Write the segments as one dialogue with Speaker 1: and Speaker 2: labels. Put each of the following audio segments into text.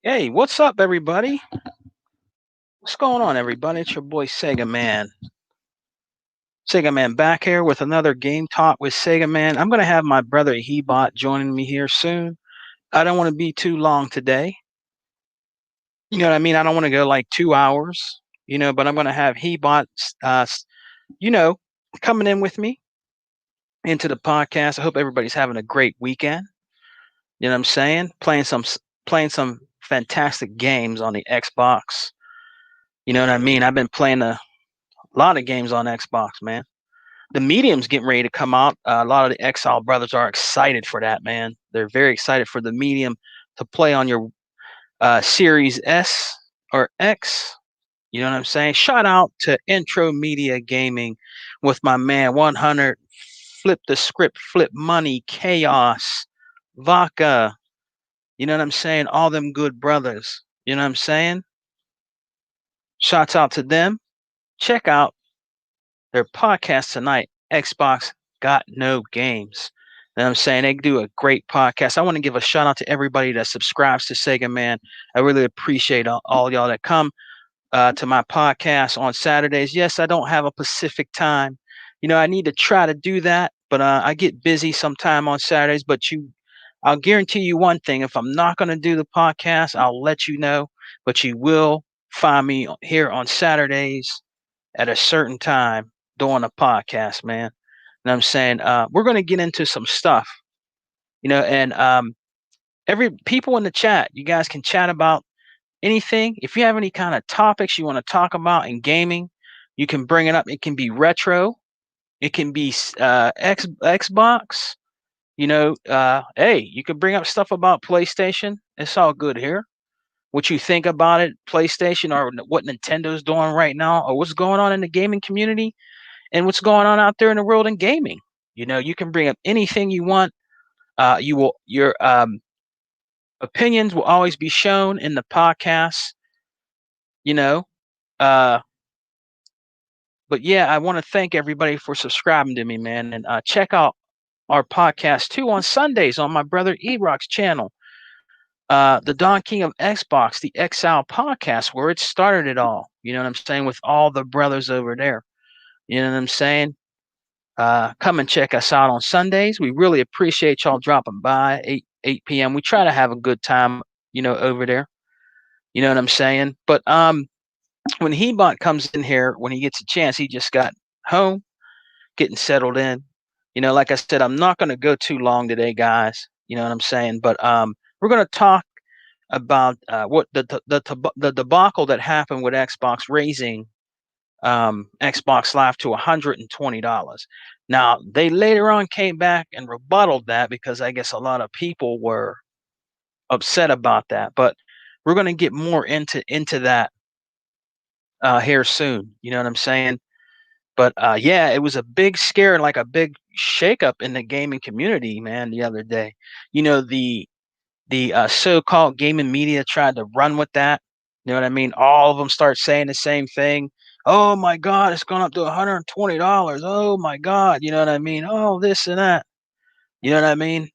Speaker 1: Hey, what's up, everybody? What's going on, everybody? It's your boy Sega Man. Sega Man back here with another game talk with Sega Man. I'm gonna have my brother Hebot joining me here soon. I don't want to be too long today. You know what I mean? I don't want to go like 2 hours. But I'm gonna have Hebot, you know, coming in with me into the podcast. I hope everybody's having a great weekend. You know what I'm saying? Playing some fantastic games on the Xbox. You know what I mean? I've been playing a lot of games on Xbox, man. The medium's getting ready to come out. A lot of the Exile brothers are excited for that, man. They're very excited for the medium to play on your Series S or X. You know what I'm saying? Shout out to Intro Media Gaming with my man 100, Flip the Script, Flip Money, Chaos, Vodka. You know what I'm saying? All them good brothers. You know what I'm saying? Shouts out to them. Check out their podcast tonight, Xbox Got No Games. You know what I'm saying? They do a great podcast. I want to give a shout out to everybody that subscribes to Sega Man. I really appreciate all y'all that come to my podcast on Saturdays. Yes, I don't have a Pacific time. I need to try to do that, but I get busy sometime on Saturdays. I'll guarantee you one thing: if I'm not going to do the podcast, I'll let you know. But you will find me here on Saturdays at a certain time doing a podcast, man. And I'm saying we're going to get into some stuff, and every people in the chat, you guys can chat about anything. If you have any kind of topics you want to talk about in gaming, you can bring it up. It can be retro, it can be Xbox. Hey, you could bring up stuff about PlayStation. It's all good here. What you think about it, PlayStation, or what Nintendo's doing right now, or what's going on in the gaming community and what's going on out there in the world in gaming. You can bring up anything you want. Your opinions will always be shown in the podcast. You know, uh, but yeah, I want to thank everybody for subscribing to me, man, and check out our podcast too on Sundays on my brother Erock's channel, the Don King of Xbox, the Exile podcast, where it started it all. You know what I'm saying? With all the brothers over there. You know what I'm saying? Come and check us out on Sundays. We really appreciate y'all dropping by 8 p.m. We try to have a good time, over there. You know what I'm saying? But when Hebot comes in here, when he gets a chance, he just got home, getting settled in. Like I said, I'm not going to go too long today, guys. You know what I'm saying? But we're going to talk about what the debacle that happened with Xbox raising Xbox Live to $120. Now, they later on came back and rebutted that because I guess a lot of people were upset about that. But we're going to get more into that here soon. You know what I'm saying? But yeah, it was a big scare, like a big shakeup in the gaming community, man. The other day, the so-called gaming media tried to run with that. You know what I mean? All of them start saying the same thing. Oh my God, it's gone up to $120. Oh my God, you know what I mean? Oh, this and that. You know what I mean?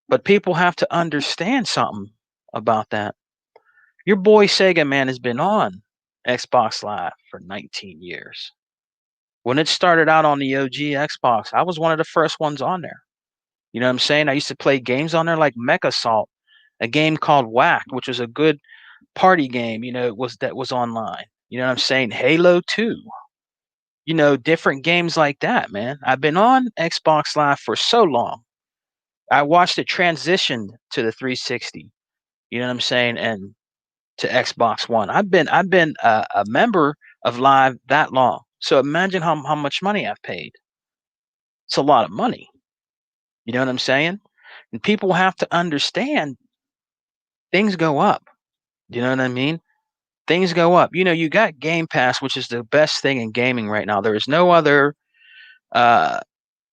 Speaker 1: But people have to understand something about that. Your boy Sega Man has been on Xbox Live for 19 years. When it started out on the OG Xbox, I was one of the first ones on there. You know what I'm saying? I used to play games on there like Mech Assault, a game called Whack, which was a good party game, that was online. You know what I'm saying? Halo 2. Different games like that, man. I've been on Xbox Live for so long. I watched it transition to the 360. You know what I'm saying? And to Xbox One. I've been a member of Live that long. So imagine how much money I've paid. It's a lot of money. You know what I'm saying? And people have to understand things go up. You know what I mean? Things go up. You got Game Pass, which is the best thing in gaming right now. There is no other uh,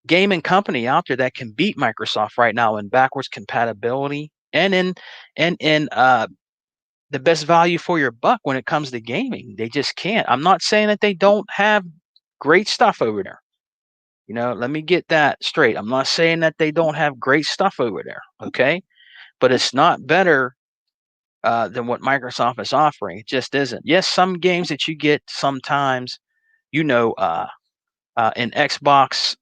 Speaker 1: gaming company out there that can beat Microsoft right now in backwards compatibility and in the best value for your buck when it comes to gaming. They just can't. I'm not saying that they don't have great stuff over there. Let me get that straight. I'm not saying that they don't have great stuff over there. Okay, but it's not better than what Microsoft is offering. It just isn't. Yes, some games that you get sometimes, you know, in Xbox,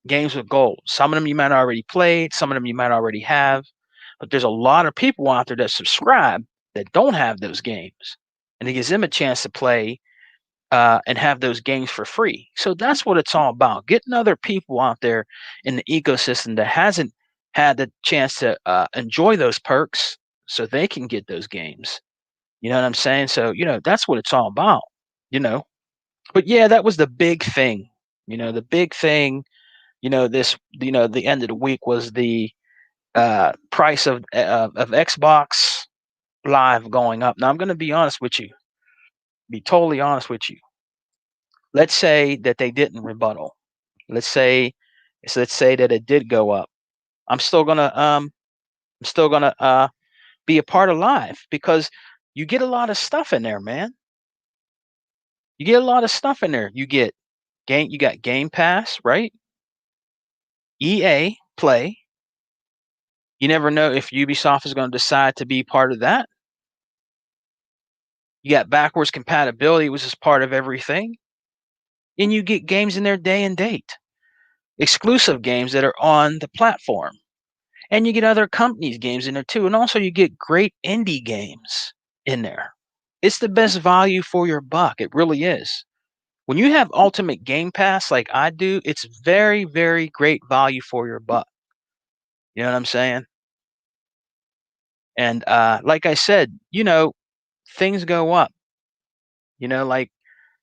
Speaker 1: games with gold. Some of them you might already played, some of them you might already have, but there's a lot of people out there that subscribe that don't have those games, and it gives them a chance to play and have those games for free. So that's what it's all about: getting other people out there in the ecosystem that hasn't had the chance to enjoy those perks, so they can get those games. You know what I'm saying? So that's what it's all about. You know, but yeah, that was the big thing. The big thing. This. The end of the week was the price of Xbox Live going up. Now I'm going to be honest with you. Be totally honest with you. Let's say that they didn't rebuttal. Let's say let's say that it did go up. I'm still gonna be a part of Live because you get a lot of stuff in there, man. You get a lot of stuff in there. You got Game Pass, right? EA Play. You never know if Ubisoft is going to decide to be part of that. You got backwards compatibility, which is part of everything. And you get games in there day and date, exclusive games that are on the platform. And you get other companies' games in there too. And also you get great indie games in there. It's the best value for your buck. It really is. When you have Ultimate Game Pass like I do, it's very, very great value for your buck. You know what I'm saying? And like I said, things go up. Like,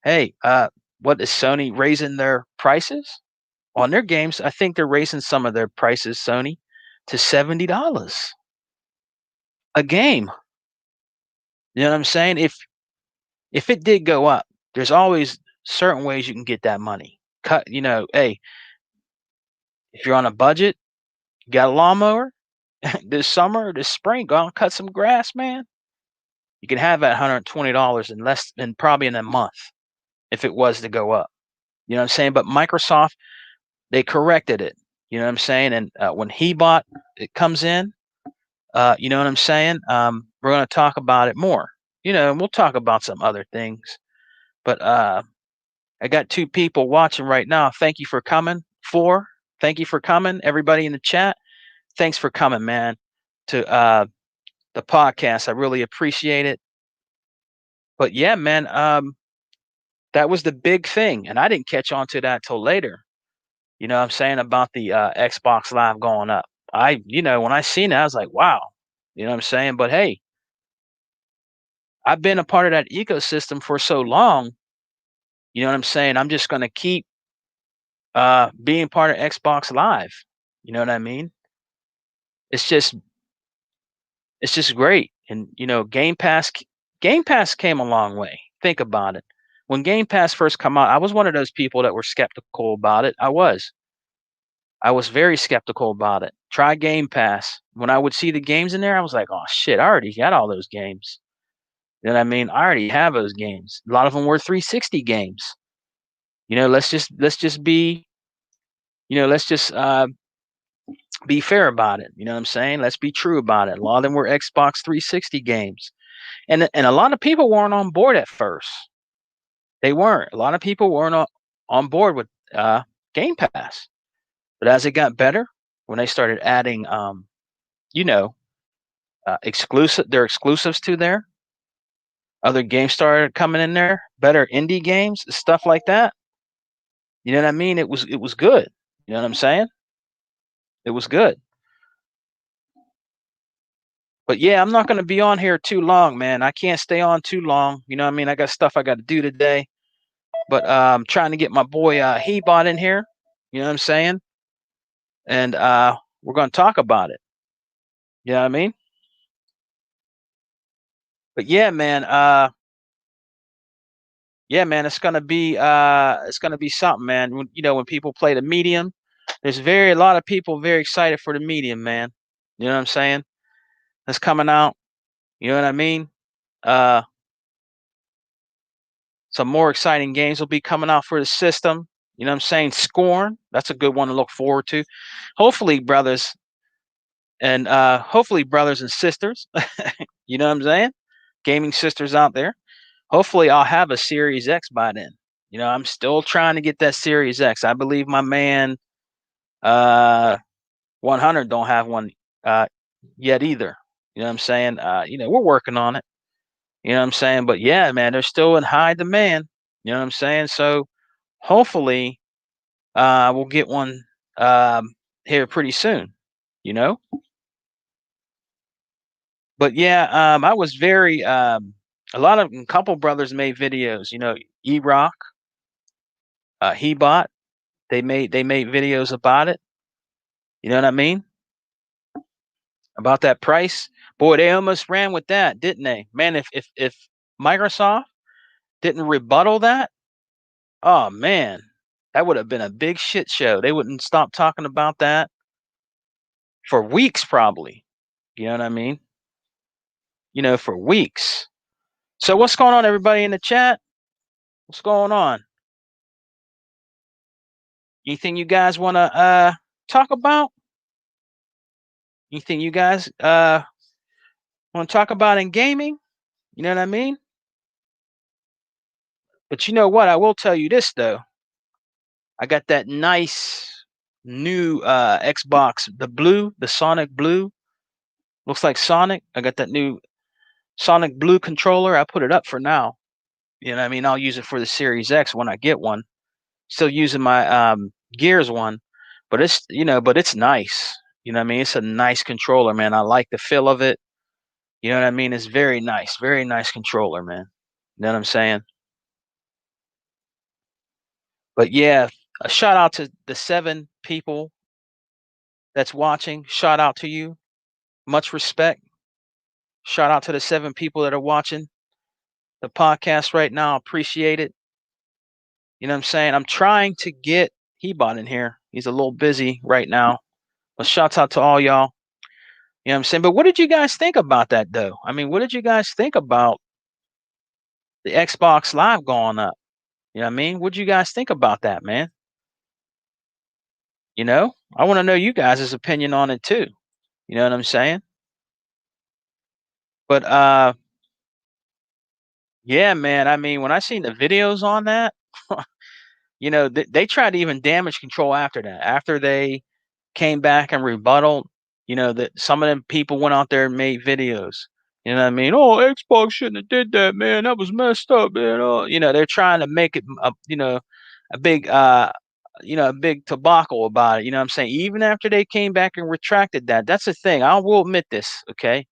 Speaker 1: hey, what is Sony raising their prices on their games? I think they're raising some of their prices, Sony, to $70 a game. You know what I'm saying? If it did go up, there's always certain ways you can get that money. Cut, hey, if you're on a budget, you got a lawnmower this summer, this spring, go out and cut some grass, man. You can have that $120 in less than probably in a month if it was to go up. You know what I'm saying? But Microsoft, they corrected it. You know what I'm saying? And when Hebot it comes in, you know what I'm saying? We're going to talk about it more. And we'll talk about some other things. But I got two people watching right now. Thank you for coming. Thank you for coming. Everybody in the chat, thanks for coming, man, to the podcast. I really appreciate it. But yeah, man, that was the big thing. And I didn't catch on to that till later. You know what I'm saying, about the Xbox Live going up. When I seen it, I was like, wow. You know what I'm saying? But hey, I've been a part of that ecosystem for so long. You know what I'm saying? I'm just going to keep being part of Xbox Live. You know what I mean? It's just great. And Game Pass came a long way. Think about it. When Game Pass first come out, I was one of those people that were skeptical about it. I was very skeptical about it. Try Game Pass. When I would see the games in there, I was like, oh shit, I already got all those games. You know what I mean? I already have those games. A lot of them were 360 games. Let's just be, let's just be fair about it. You know what I'm saying? Let's be true about it. A lot of them were Xbox 360 games. And a lot of people weren't on board at first. They weren't. A lot of people weren't on board with Game Pass. But as it got better, when they started adding their exclusives to there, other games started coming in there, better indie games, stuff like that. You know what I mean? It was good. You know what I'm saying? It was good. But yeah, I'm not going to be on here too long, man. I can't stay on too long. You know what I mean? I got stuff I got to do today. But I'm trying to get my boy Hebot in here. You know what I'm saying? And we're going to talk about it. You know what I mean? But yeah, man. Yeah, man. It's gonna be something, man. When people play the medium, there's a lot of people very excited for the medium, man. You know what I'm saying? That's coming out. You know what I mean? Uh, some more exciting games will be coming out for the system. You know what I'm saying? Scorn. That's a good one to look forward to. Hopefully, brothers and sisters. You know what I'm saying? Gaming sisters out there. Hopefully, I'll have a Series X by then. You know, I'm still trying to get that Series X. I believe my man, uh, 100 don't have one uh, yet either. You know what I'm saying? You know, we're working on it. You know what I'm saying? But yeah, man, they're still in high demand. You know what I'm saying? So hopefully, we'll get one here pretty soon. You know? But yeah, I was very a lot of a couple brothers made videos. You know, E Rock, He Bot. They made videos about it. You know what I mean? About that price. Boy, they almost ran with that, didn't they? Man, if Microsoft didn't rebuttal that, oh man, that would have been a big shit show. They wouldn't stop talking about that for weeks, probably. You know what I mean? You know, for weeks. So what's going on, everybody in the chat? What's going on? Anything you guys want to talk about? Anything you guys want to talk about in gaming? You know what I mean? But you know what? I will tell you this though. I got that nice new Xbox, the Sonic Blue. Looks like Sonic. I got that new Sonic Blue controller. I put it up for now. You know what I mean? I'll use it for the Series X when I get one. Still using my Gears one, but it's nice. You know what I mean? It's a nice controller, man. I like the feel of it. You know what I mean? It's very nice controller, man. You know what I'm saying? But yeah, a shout out to the 7 people that's watching. Shout out to you. Much respect. Shout out to the 7 people that are watching the podcast right now. Appreciate it. You know what I'm saying? I'm trying to get Hebot in here. He's a little busy right now. But shouts out to all y'all. You know what I'm saying? But what did you guys think about that though? I mean, what did you guys think about the Xbox Live going up? You know what I mean? What did you guys think about that, man? You know? I want to know you guys' opinion on it too. You know what I'm saying? But yeah, man. I mean, when I seen the videos on that, you know, they tried to even damage control after that. After they came back and rebutted, you know, that some of them people went out there and made videos. You know what I mean? Oh, Xbox shouldn't have did that, man. That was messed up, man. Oh, you know, they're trying to make it, a big, a big tobacco about it. You know what I'm saying? Even after they came back and retracted that, that's the thing. I will admit this, okay?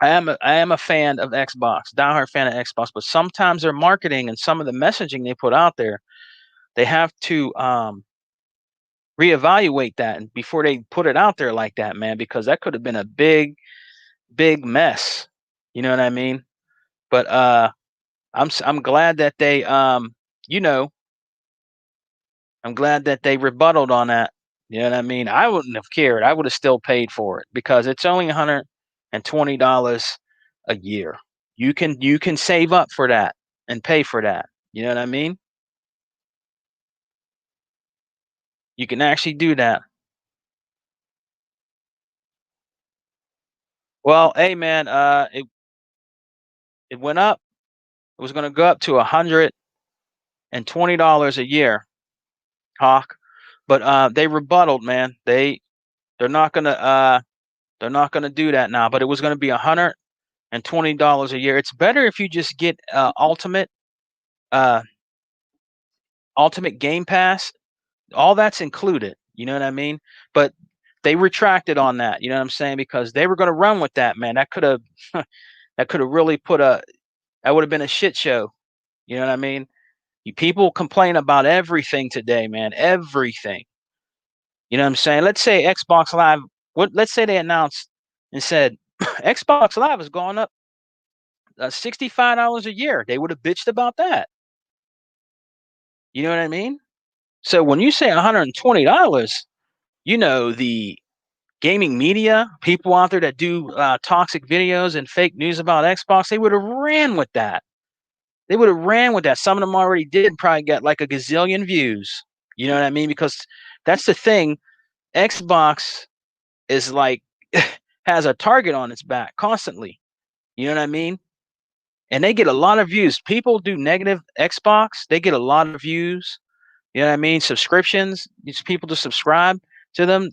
Speaker 1: I am a fan of Xbox, diehard fan of Xbox, but sometimes their marketing and some of the messaging they put out there, they have to reevaluate that and before they put it out there like that, man, because that could have been a big mess. You know what I mean? But I'm glad that they you know, I'm glad that they rebutted on that. You know what I mean? I wouldn't have cared. I would have still paid for it because it's only $120 a year. You can save up for that and pay for that. You know what I mean? You can actually do that. Well, hey man, it went up. It was going to go up to $120 a year, Hawk. But they rebutted, man. They're not gonna do that now. But it was going to be $120 a year. It's better if you just get uh ultimate Game Pass. All that's included. You know what I mean? But they retracted on that. You know what I'm saying? Because they were going to run with that, man. That could have that could have really that would have been a shit show. You know what I mean? People complain about everything today, man. Everything. You know what I'm saying? Let's say Xbox Live. Let's say they announced and said Xbox Live is going up $65 a year. They would have bitched about that. You know what I mean? So when you say $120, you know the gaming media people out there that do toxic videos and fake news about Xbox, they would have ran with that. They would have ran with that. Some of them already did. Probably got like a gazillion views. You know what I mean? Because that's the thing. Xbox is like has a target on its back constantly. You know what I mean? And they get a lot of views. People do negative Xbox, they get a lot of views. You know what I mean? Subscriptions, these people to subscribe to them.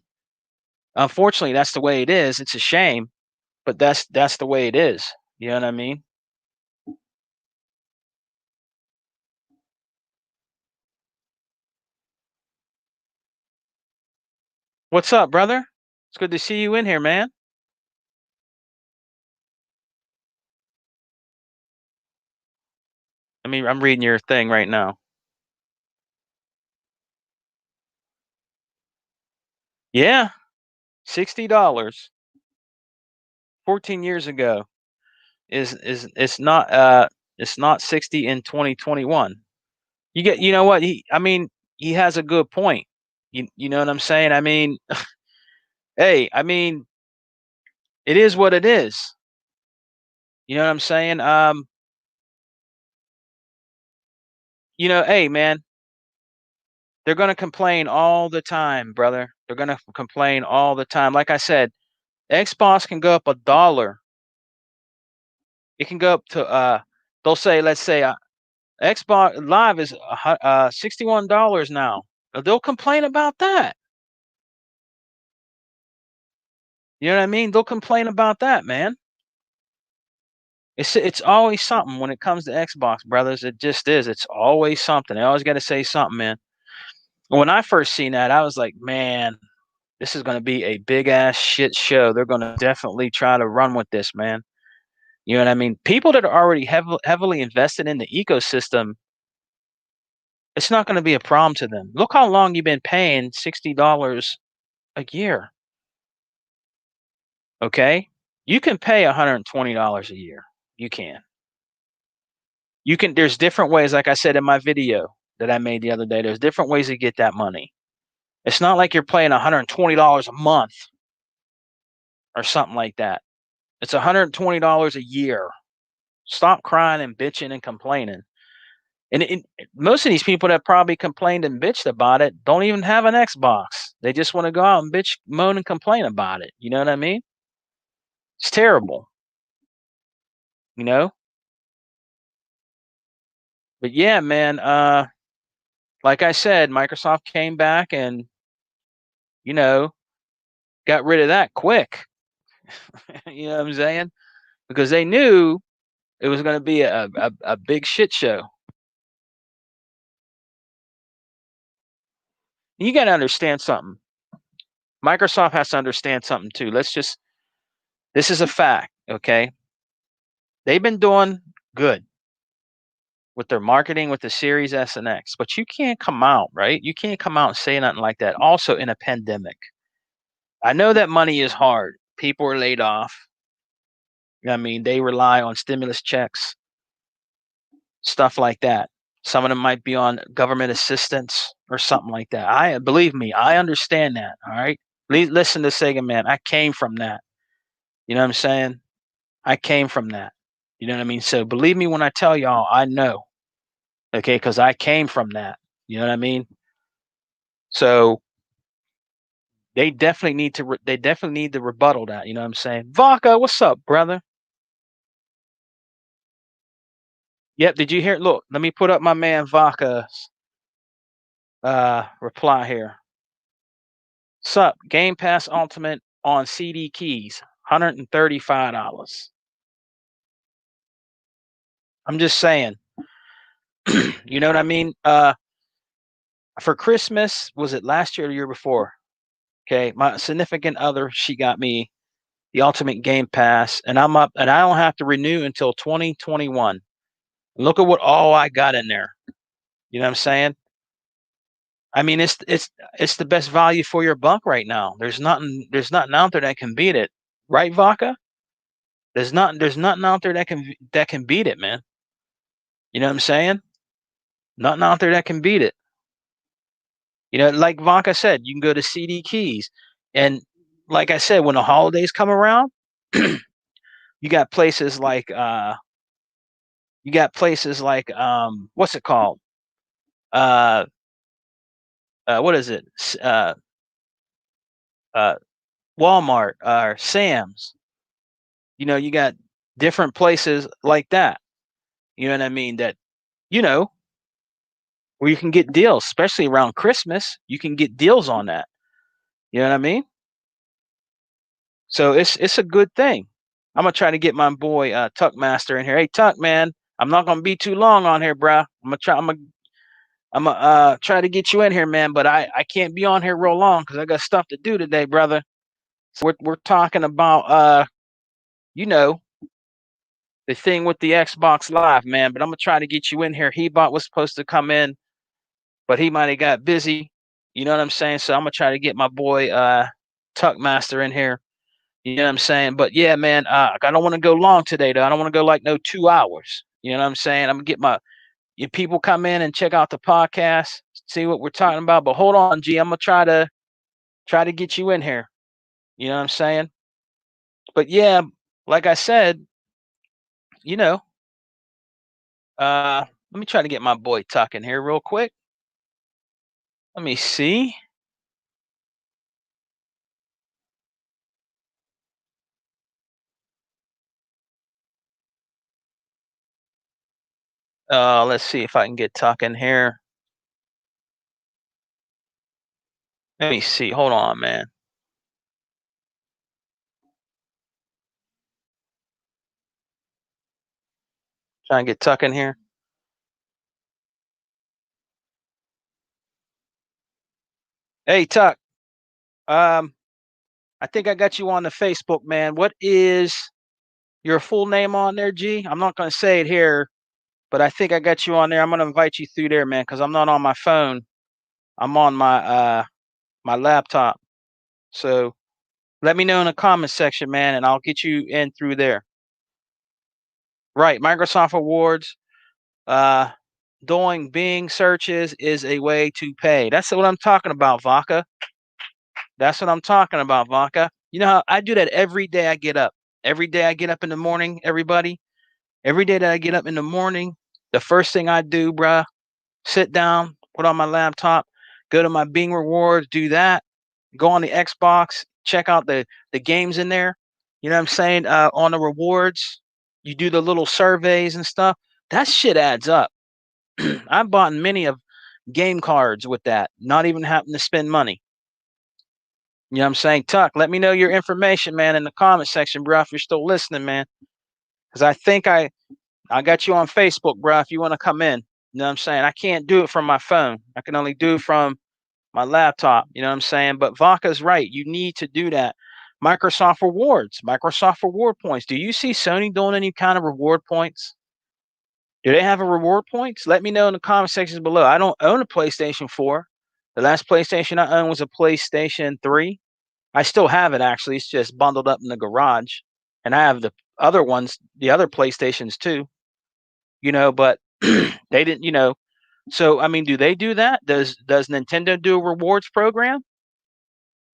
Speaker 1: Unfortunately, that's the way it is. It's a shame, but that's the way it is. You know what I mean? What's up, brother? It's good to see you in here, man. I'm reading your thing right now. Yeah, $60, 14 years ago is it's not 60 in 2021. You know what? He has a good point. You know what I'm saying? Hey, it is what it is. You know what I'm saying? Hey man, they're gonna complain all the time, brother. They're gonna complain all the time. Like I said, Xbox can go up $1. It can go up to they'll say, let's say Xbox Live is $61 now. They'll complain about that. You know what I mean? They'll complain about that, man. It's always something when it comes to Xbox, brothers. It just is. It's always something. They always got to say something, man. When I first seen that, I was like, man, this is going to be a big ass shit show. They're going to definitely try to run with this, man. You know what I mean? People that are already heavily invested in the ecosystem, it's not going to be a problem to them. Look how long you've been paying $60 a year. Okay, you can pay $120 a year. You can. You can. There's different ways. Like I said in my video that I made the other day, there's different ways to get that money. It's not like you're paying $120 a month or something like that. It's $120 a year. Stop crying and bitching and complaining. And most of these people that probably complained and bitched about it don't even have an Xbox. They just want to go out and bitch, moan, and complain about it. You know what I mean? It's terrible. You know. But yeah, man. Like I said, Microsoft came back and you know got rid of that quick. You know what I'm saying? Because they knew it was going to be a big shit show. You got to understand something. Microsoft has to understand something too. This is a fact, okay? They've been doing good with their marketing with the Series S and X, but you can't come out, right? You can't come out and say nothing like that. Also in a pandemic. I know that money is hard. People are laid off. They rely on stimulus checks, stuff like that. Some of them might be on government assistance or something like that. I believe me, I understand that. All right. Listen to Sega Man. I came from that. You know what I'm saying? I came from that. You know what I mean? So believe me when I tell y'all, I know. Okay, because I came from that. You know what I mean? So they definitely need to rebuttal that. You know what I'm saying? Vodka, what's up, brother? Yep. Did you hear? Look, let me put up my man Vodka's reply here. Sup, Game Pass Ultimate on CD keys, $135. I'm just saying. You know what I mean? For Christmas, was it last year or the year before? Okay, my significant other, she got me the Ultimate Game Pass, and I'm up, and I don't have to renew until 2021. Look at what all I got in there. You know what I'm saying? It's the best value for your buck right now. There's nothing out there that can beat it, right, Vodka? There's nothing out there that can beat it, man. You know what I'm saying? Nothing out there that can beat it. Like Vodka said, you can go to CD keys, and like I said, when the holidays come around, you got places like what's it called? Uh, what is it? Uh, Walmart or Sam's. You got different places like that. You know what I mean? That you know where you can get deals, especially around Christmas. You can get deals on that. You know what I mean? So it's a good thing. I'm gonna try to get my boy Tuck Master in here. Hey Tuck, man, I'm not gonna be too long on here, bruh. I'm gonna try to get you in here, man. But I can't be on here real long because I got stuff to do today, brother. So we're talking about you know, the thing with the Xbox Live, man. But I'm gonna try to get you in here. Hebot was supposed to come in, but he might have got busy. You know what I'm saying? So I'm gonna try to get my boy Tuck Master in here. You know what I'm saying? But yeah, man, I don't want to go long today, though. I don't want to go like no 2 hours. You know what I'm saying? I'm gonna get my you people come in and check out the podcast, see what we're talking about. But hold on, G, I'm gonna try to get you in here. You know what I'm saying? But yeah, like I said, you know, let me try to get my boy Tuck in here real quick. Let me see. Let's see if I can get Tuck in here. Let me see. Hold on, man. Try and get Tuck in here. Hey, Tuck. Um, I think I got you on the Facebook, man. What is your full name on there, G? I'm not gonna say it here, but I think I got you on there. I'm gonna invite you through there, man, because I'm not on my phone. I'm on my laptop. So let me know in the comment section, man, and I'll get you in through there. Right, Microsoft Awards. Uh, doing Bing searches is a way to pay. That's what I'm talking about, Vodka. That's what I'm talking about, Vodka. You know how I do that every day I get up. Every day I get up in the morning, everybody. Every day that I get up in the morning, the first thing I do, bruh, sit down, put on my laptop, go to my Bing rewards, do that, go on the Xbox, check out the games in there. You know what I'm saying? On the rewards, you do the little surveys and stuff. That shit adds up. I've bought many of game cards with that, not even having to spend money. You know what I'm saying? Tuck, let me know your information, man, in the comment section, bro, if you're still listening, man. Because I think I got you on Facebook, bro, if you want to come in. You know what I'm saying? I can't do it from my phone. I can only do it from my laptop. You know what I'm saying? But Vaca's right. You need to do that. Microsoft rewards, Microsoft reward points. Do you see Sony doing any kind of reward points? Do they have a reward points? Let me know in the comment sections below. I don't own a PlayStation 4. The last PlayStation I owned was a PlayStation 3. I still have it actually. It's just bundled up in the garage. And I have the other ones, the other PlayStations too. But they didn't, So I mean, do they do that? Does Nintendo do a rewards program?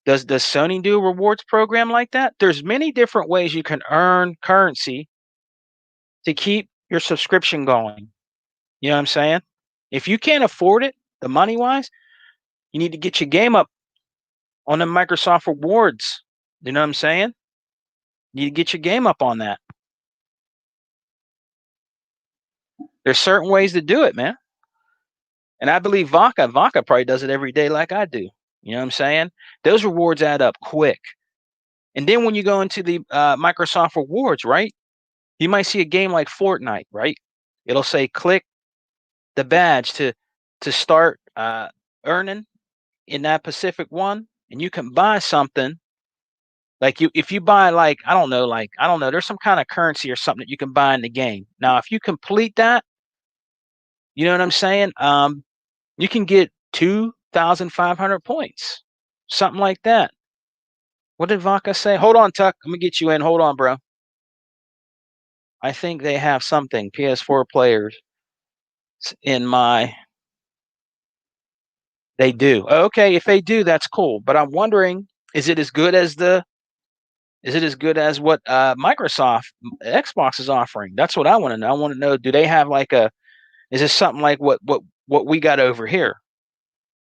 Speaker 1: Does Sony do a rewards program like that? There's many different ways you can earn currency to keep your subscription going. You know what I'm saying? If you can't afford it, the money wise, you need to get your game up on the Microsoft rewards. You know what I'm saying? You need to get your game up on that. There's certain ways to do it, man. And I believe Vodka probably does it every day like I do. You know what I'm saying? Those rewards add up quick. And then when you go into the Microsoft rewards, right? You might see a game like Fortnite, right? It'll say click the badge to start earning in that Pacific one, and you can buy something. Like if you buy like I don't know, there's some kind of currency or something that you can buy in the game. Now, if you complete that, you know what I'm saying? You can get 2,500 points, something like that. What did Vodka say? Hold on, Tuck. I'm gonna get you in. Hold on, bro. I think they have something PS4 players in my. They do. Okay, if they do, that's cool. But I'm wondering, is it as good as the? Is it as good as what Microsoft Xbox is offering? That's what I want to know. I want to know, do they have like a? Is this something like what we got over here?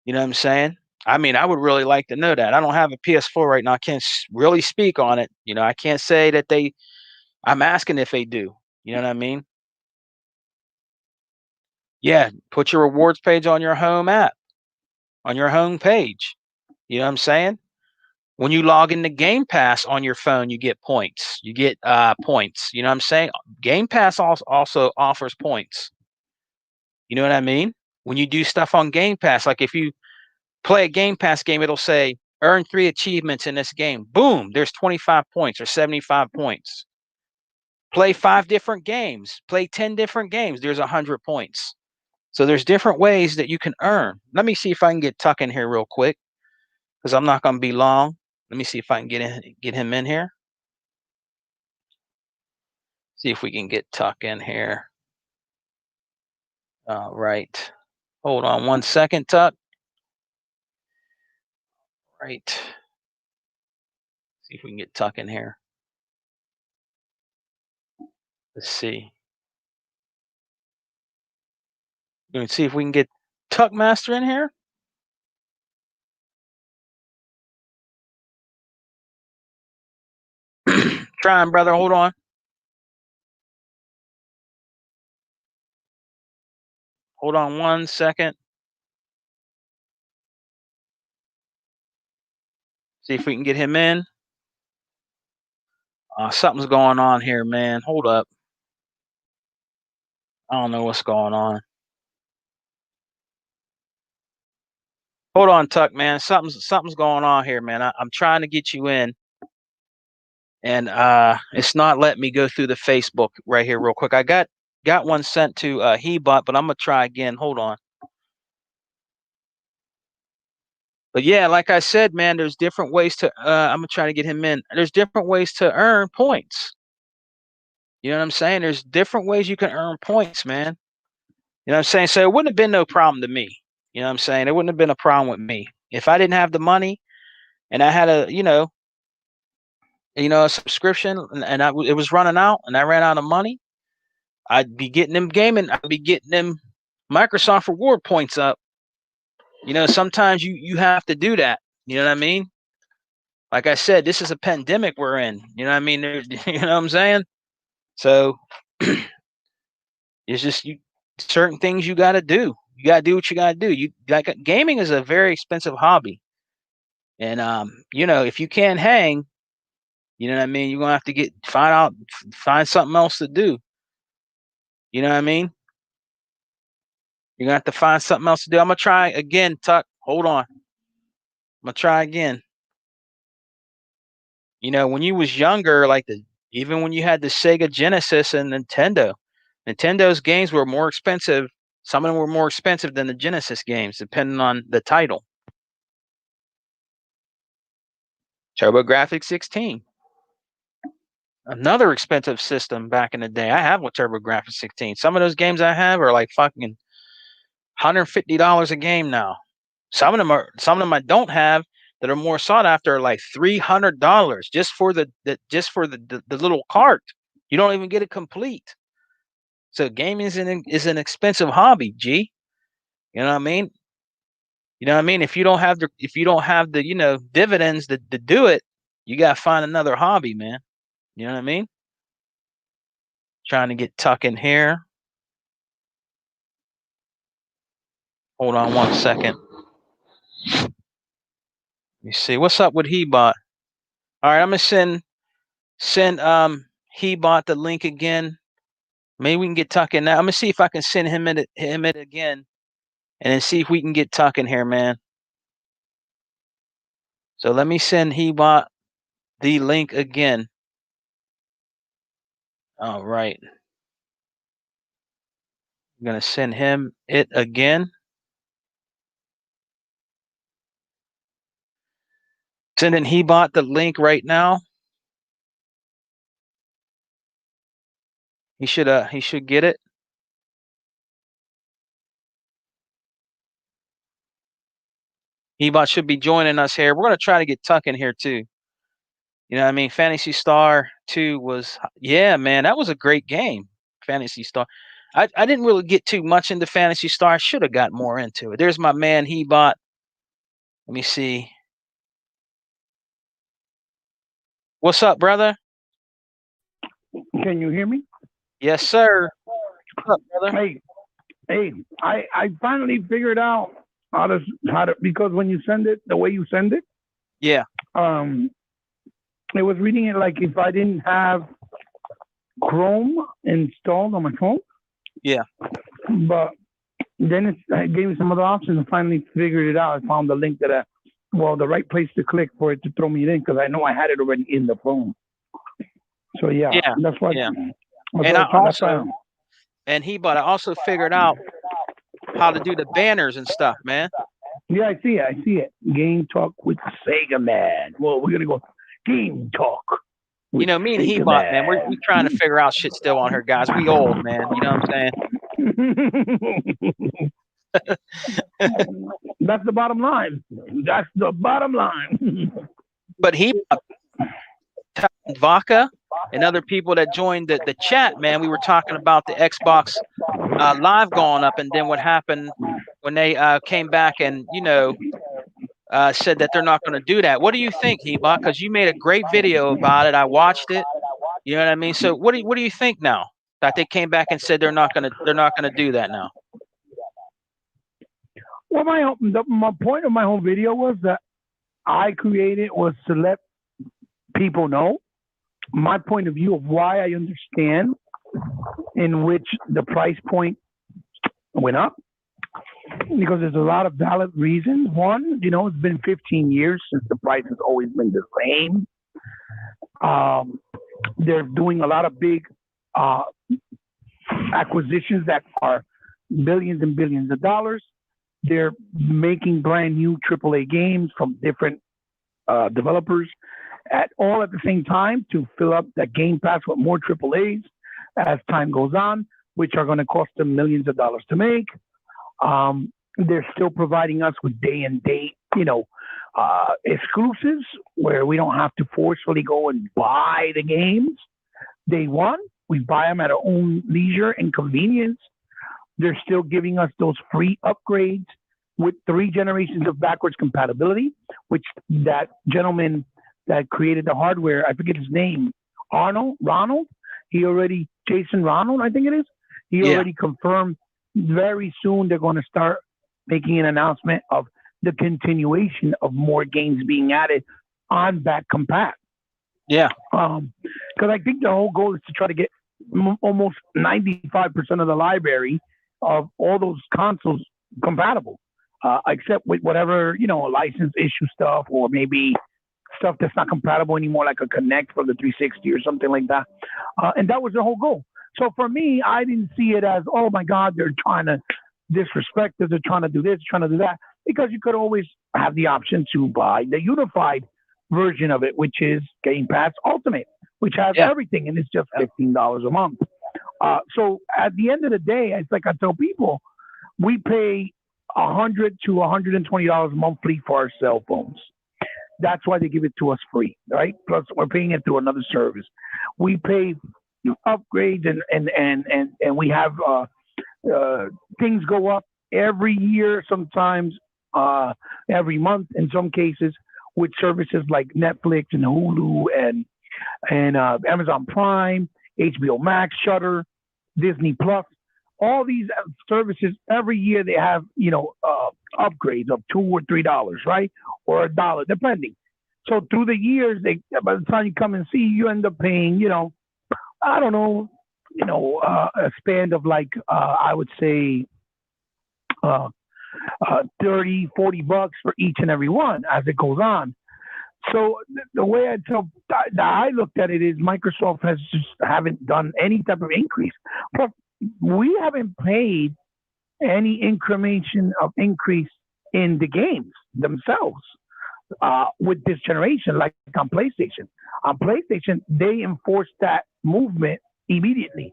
Speaker 1: You know what I'm saying? I mean, I would really like to know that. I don't have a PS4 right now. I can't really speak on it. I can't say that they. I'm asking if they do. You know what I mean? Yeah, put your rewards page on your home app, on your home page. You know what I'm saying? When you log into Game Pass on your phone, you get points. You get points. You know what I'm saying? Game Pass also offers points. You know what I mean? When you do stuff on Game Pass, like if you play a Game Pass game, it'll say earn 3 achievements in this game. Boom, there's 25 points or 75 points. Play 5 different games. Play 10 different games. There's 100 points. So there's different ways that you can earn. Let me see if I can get Tuck in here real quick because I'm not going to be long. Let me see if I can get him in here. See if we can get Tuck in here. All right. Hold on 1 second, Tuck. Right. See if we can get Tuck in here. Let's see. Let's see if we can get Tuck Master in here. Trying, brother. Hold on. Hold on 1 second. See if we can get him in. Something's going on here, man. Hold up. I don't know what's going on. Hold on, Tuck, man. Something's going on here, man. I'm trying to get you in, and it's not letting me go through the Facebook right here real quick. I got one sent to Hebot, but I'm gonna try again. Hold on. But yeah, like I said, man, there's different ways to. I'm gonna try to get him in. There's different ways to earn points. You know what I'm saying? There's different ways you can earn points, man. You know what I'm saying? So it wouldn't have been no problem to me. You know what I'm saying? It wouldn't have been a problem with me if I didn't have the money and I had a subscription and it was running out and I ran out of money. I'd be getting them gaming. I'd be getting them Microsoft reward points up. Sometimes you have to do that. You know what I mean? Like I said, this is a pandemic we're in. You know what I mean? You know what I'm saying? So it's just certain things you got to do. You got to do what you got to do. Gaming is a very expensive hobby, and if you can't hang, you know what I mean. You're gonna have to find something else to do. You know what I mean? You're gonna have to find something else to do. I'm gonna try again, Tuck. Hold on. I'm gonna try again. When you was younger, even when you had the Sega Genesis and Nintendo's games were more expensive. Some of them were more expensive than the Genesis games, depending on the title. TurboGrafx 16. Another expensive system back in the day. I have a TurboGrafx 16. Some of those games I have are like fucking $150 a game now. Some of them I don't have that are more sought after are like $300 just for the little cart. You don't even get it complete. So gaming is an expensive hobby, G. You know what I mean? You know what I mean? If you don't have the dividends to do it, you gotta find another hobby, man. You know what I mean? Trying to get Tuck in here. Hold on 1 second. Let me see. What's up with Hebot? All right, I'm gonna send Hebot the link again. Maybe we can get Tuck in now. I'm gonna see if I can send him it again, and then see if we can get Tuck in here, man. So let me send Hebot the link again. All right. I'm gonna send him it again. Sending Hebot the link right now. He should get it. Hebot should be joining us here. We're gonna try to get Tuck in here too. You know what I mean? Fantasy Star 2 was, yeah, man, that was a great game. Fantasy Star. I didn't really get too much into Fantasy Star. I should have got more into it. There's my man Hebot. Let me see. What's up, brother?
Speaker 2: Can you hear me?
Speaker 1: Yes, sir. What's up, brother?
Speaker 2: Hey, I finally figured out how to because when you send it the way you send it,
Speaker 1: Yeah.
Speaker 2: um, it was reading it like if I didn't have Chrome installed on my phone,
Speaker 1: Yeah.
Speaker 2: but then it gave me some other options and finally figured it out. I found the link the right place to click for it to throw me in because I know I had it already in the phone. So yeah,
Speaker 1: Yeah.
Speaker 2: that's what
Speaker 1: Yeah.
Speaker 2: that's
Speaker 1: And
Speaker 2: what
Speaker 1: I
Speaker 2: I found. That's
Speaker 1: also but I also figured out how to do the banners and stuff, man.
Speaker 2: Yeah, I see it. I see it. Game talk with Sega Man. Well, we're gonna go game talk
Speaker 1: You
Speaker 2: with
Speaker 1: know, me and
Speaker 2: Sega
Speaker 1: Hebot, man, we
Speaker 2: Man.
Speaker 1: trying to figure out shit still on her, guys. We old, man. You know what I'm saying?
Speaker 2: That's the bottom line. That's the bottom line.
Speaker 1: But he Vodka and other people that joined the chat, man, we were talking about the Xbox Live going up, and then what happened when they came back and said that they're not going to do that. What do you think, Hebot? Because you made a great video about it. I watched it. You know what I mean? So what do you think now that they came back and said they're not gonna do that now?
Speaker 2: Well, my point of my whole video was that I created was to let people know my point of view of why I understand in which the price point went up because there's a lot of valid reasons. One, it's been 15 years since the price has always been the same. Um, they're doing a lot of big uh, acquisitions that are billions and billions of dollars. They're making brand new AAA games from different developers at the same time to fill up that Game Pass with more AAAs as time goes on, which are going to cost them millions of dollars to make. They're still providing us with day and date, exclusives where we don't have to forcefully go and buy the games. Day one, we buy them at our own leisure and convenience. They're still giving us those free upgrades with 3 generations of backwards compatibility, which that gentleman that created the hardware, I forget his name, Ronald, Jason Ronald, I think it is. He
Speaker 1: Yeah.
Speaker 2: already confirmed very soon they're going to start making an announcement of the continuation of more games being added on back compat.
Speaker 1: Yeah.
Speaker 2: Because I think the whole goal is to try to get almost 95% of the library of all those consoles compatible, except with whatever, license issue stuff or maybe stuff that's not compatible anymore, like a Connect for the 360 or something like that. And that was the whole goal. So for me, I didn't see it as, oh my God, they're trying to disrespect us, they're trying to do this, trying to do that, because you could always have the option to buy the unified version of it, which is Game Pass Ultimate, which has
Speaker 1: Yeah.
Speaker 2: everything, and it's just $15 a month. So at the end of the day, it's like I tell people, we pay $100 to $120 monthly for our cell phones. That's why they give it to us free, right? Plus, we're paying it through another service. We pay upgrades and we have things go up every year, sometimes every month in some cases, with services like Netflix and Hulu and Amazon Prime, HBO Max, Shutter, Disney Plus. All these services every year they have upgrades of $2 or $3, right, or $1, depending. So through the years, by the time you come and see, you end up paying I don't know a span of like I would say 30, $40 for each and every one as it goes on. So the way I looked at it is Microsoft has just haven't done any type of increase. Plus, we haven't paid any incrementation of increase in the games themselves with this generation, like on PlayStation. On PlayStation, they enforced that movement immediately.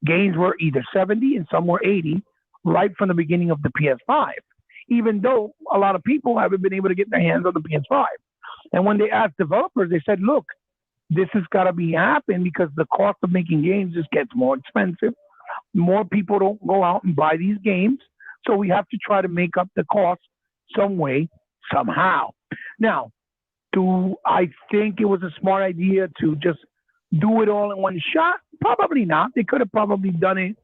Speaker 2: Games were either 70 and some were 80 right from the beginning of the PS5, even though a lot of people haven't been able to get their hands on the PS5. And when they asked developers, they said, look, this has got to be happening because the cost of making games just gets more expensive. More people don't go out and buy these games. So we have to try to make up the cost some way somehow. Now, do I think it was a smart idea to just do it all in one shot? Probably not. They could have probably done it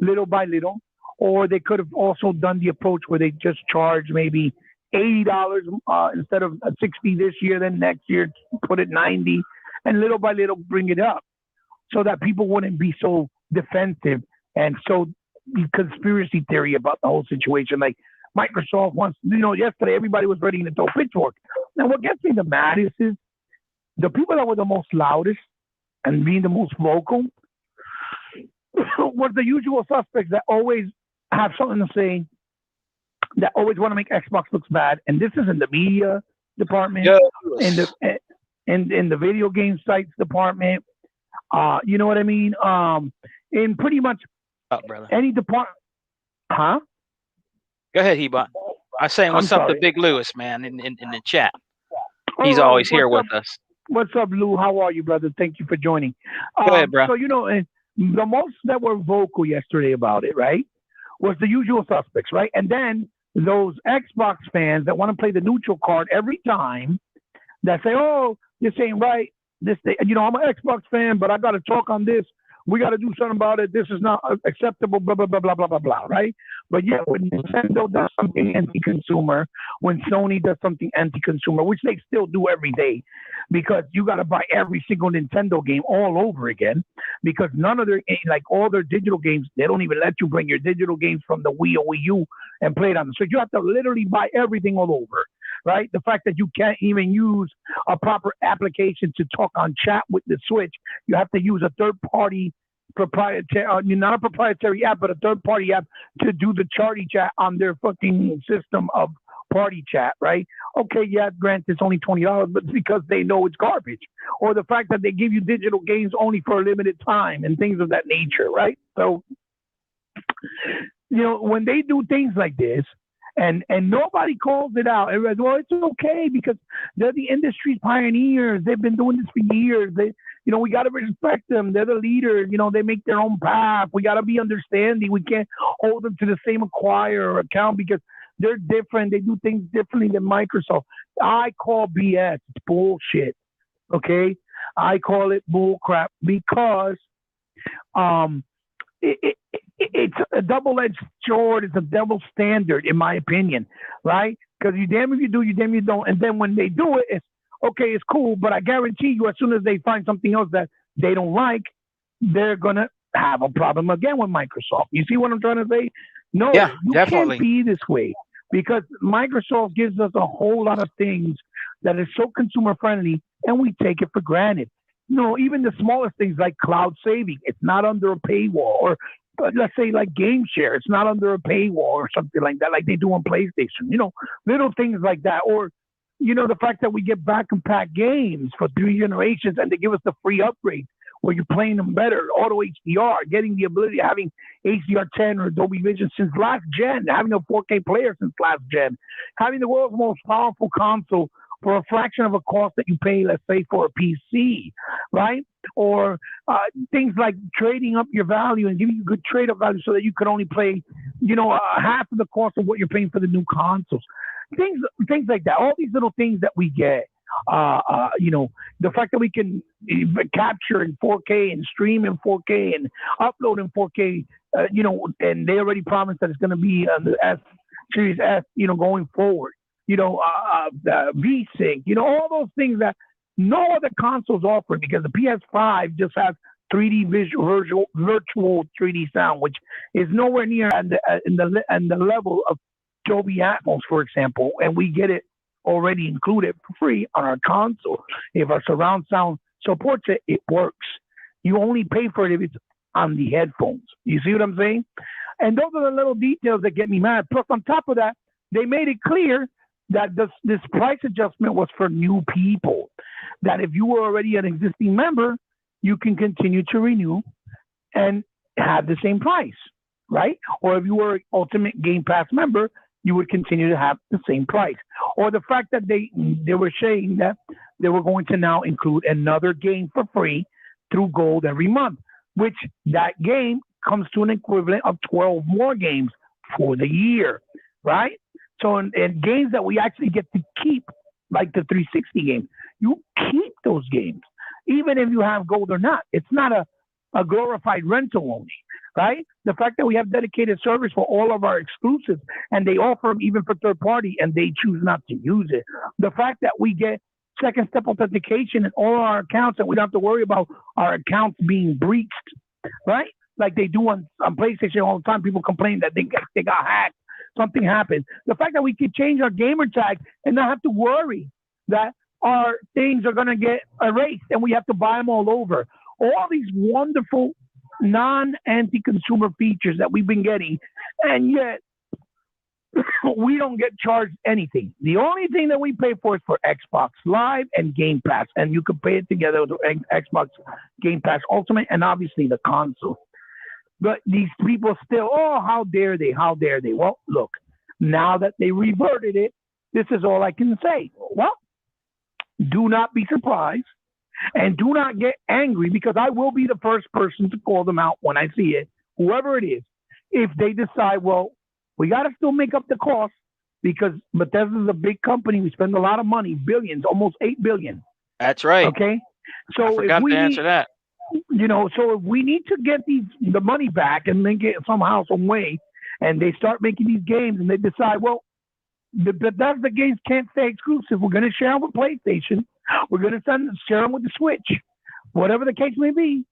Speaker 2: little by little, or they could have also done the approach where they just charge maybe $80 instead of 60 this year, then next year put it 90, and little by little bring it up so that people wouldn't be so defensive and so conspiracy theory about the whole situation. Like Microsoft wants, yesterday everybody was ready to throw pitchfork. Now, what gets me the maddest is the people that were the most loudest and being the most vocal was the usual suspects that always have something to say, that always want to make Xbox looks bad. And this is in the media department, in the video game sites department. You know what I mean? In pretty much any department. Huh?
Speaker 1: Go ahead, Hebot. I was saying what's up to Big Lewis, man, in the chat. He's always here with us.
Speaker 2: What's up, Lou? How are you, brother? Thank you for joining.
Speaker 1: Go ahead, bro.
Speaker 2: So, the most that were vocal yesterday about it, right, was the usual suspects, right? And then those Xbox fans that want to play the neutral card every time that say, oh, this ain't right. I'm an Xbox fan, but I got to talk on this. We got to do something about it. This is not acceptable, blah, blah, blah, blah, blah, blah, blah, right? But yeah, when Nintendo does something anti-consumer, when Sony does something anti-consumer, which they still do every day, because you got to buy every single Nintendo game all over again, because none of all their digital games, they don't even let you bring your digital games from the Wii or Wii U and play it on them. So you have to literally buy everything all over, right? The fact that you can't even use a proper application to talk on chat with the Switch, you have to use a third-party proprietary, not a proprietary app, but a third-party app to do the Charty chat on their fucking system of party chat, right? Okay, yeah, granted, it's only $20, but it's because they know it's garbage. Or the fact that they give you digital games only for a limited time and things of that nature, right? So, when they do things like this, and nobody calls it out. Everybody's, well, it's okay because they're the industry's pioneers. They've been doing this for years. We got to respect them. They're the leaders. They make their own path. We got to be understanding. We can't hold them to the same acquire or account because they're different. They do things differently than Microsoft. I call BS. It's bullshit. Okay? I call it bullcrap because it's a double-edged sword. It's a double standard, in my opinion, right? Because you damn if you do, you damn if you don't. And then when they do it, it's okay, it's cool, but I guarantee you as soon as they find something else that they don't like, they're going to have a problem again with Microsoft. You see what I'm trying to say? No, you
Speaker 1: definitely
Speaker 2: can't be this way because Microsoft gives us a whole lot of things that is so consumer-friendly, and we take it for granted. Even the smallest things like cloud saving, it's not under a paywall, or let's say like game share, it's not under a paywall or something like that, like they do on PlayStation, little things like that. Or, the fact that we get back and pack games for 3 generations and they give us the free upgrade where you're playing them better, auto HDR, getting the ability of having HDR10 or Dolby Vision since last gen, having a 4K player since last gen, having the world's most powerful console for a fraction of a cost that you pay, let's say, for a PC, right? Or things like trading up your value and giving you good trade-up value so that you could only play, half of the cost of what you're paying for the new consoles. Things like that. All these little things that we get. The fact that we can capture in 4K and stream in 4K and upload in 4K, and they already promised that it's going to be on the Series S, going forward. V-Sync, all those things that no other consoles offer because the PS5 just has 3D virtual 3D sound, which is nowhere near in the level of Dolby Atmos, for example, and we get it already included for free on our console. If our surround sound supports it, it works. You only pay for it if it's on the headphones. You see what I'm saying? And those are the little details that get me mad. Plus, on top of that, they made it clear that this price adjustment was for new people. That if you were already an existing member, you can continue to renew and have the same price, right? Or if you were an Ultimate Game Pass member, you would continue to have the same price. Or the fact that they were saying that they were going to now include another game for free through Gold every month, which that game comes to an equivalent of 12 more games for the year, right? So in games that we actually get to keep, like the 360 game, you keep those games, even if you have gold or not. It's not a glorified rental only, right? The fact that we have dedicated servers for all of our exclusives and they offer them even for third party and they choose not to use it. The fact that we get second step authentication in all our accounts and we don't have to worry about our accounts being breached, right? Like they do on PlayStation all the time. People complain that they got hacked, something happened. The fact that we can change our gamer tag and not have to worry that our things are going to get erased and we have to buy them all over. All these wonderful non-anti-consumer features that we've been getting, and yet we don't get charged anything. The only thing that we pay for is for Xbox Live and Game Pass, and you can pay it together with Xbox Game Pass Ultimate and obviously the console. But these people still, oh, how dare they? How dare they? Well, look, now that they reverted it, this is all I can say. Well, do not be surprised and do not get angry because I will be the first person to call them out when I see it, whoever it is, if they decide, well, we got to still make up the cost because Bethesda is a big company. We spend a lot of money, billions, almost $8 billion.
Speaker 1: That's right.
Speaker 2: Okay. So
Speaker 1: I forgot to answer that.
Speaker 2: So if we need to get the money back and make it somehow, some way, and they start making these games and they decide, well, the Bethesda games can't stay exclusive. We're going to share them with PlayStation. We're going to share them with the Switch. Whatever the case may be,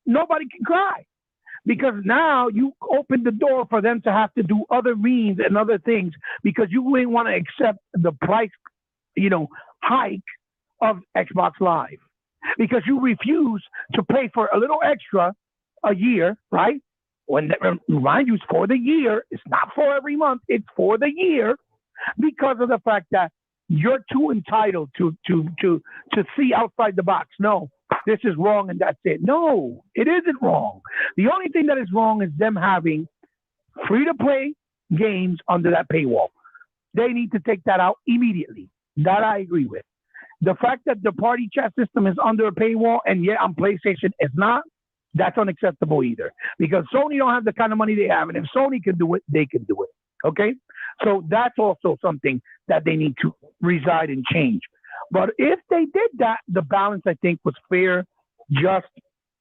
Speaker 2: nobody can cry. Because now you open the door for them to have to do other means and other things because you ain't want to accept the price, hike of Xbox Live. Because you refuse to pay for a little extra a year, right? When remind you, it's for the year. It's not for every month. It's for the year because of the fact that you're too entitled to see outside the box. No, this is wrong and that's it. No, it isn't wrong. The only thing that is wrong is them having free-to-play games under that paywall. They need to take that out immediately. That I agree with. The fact that the party chat system is under a paywall and yet on PlayStation it's not, that's unacceptable either. Because Sony don't have the kind of money they have. And if Sony can do it, they can do it. Okay? So that's also something that they need to reside and change. But if they did that, the balance, I think, was fair, just,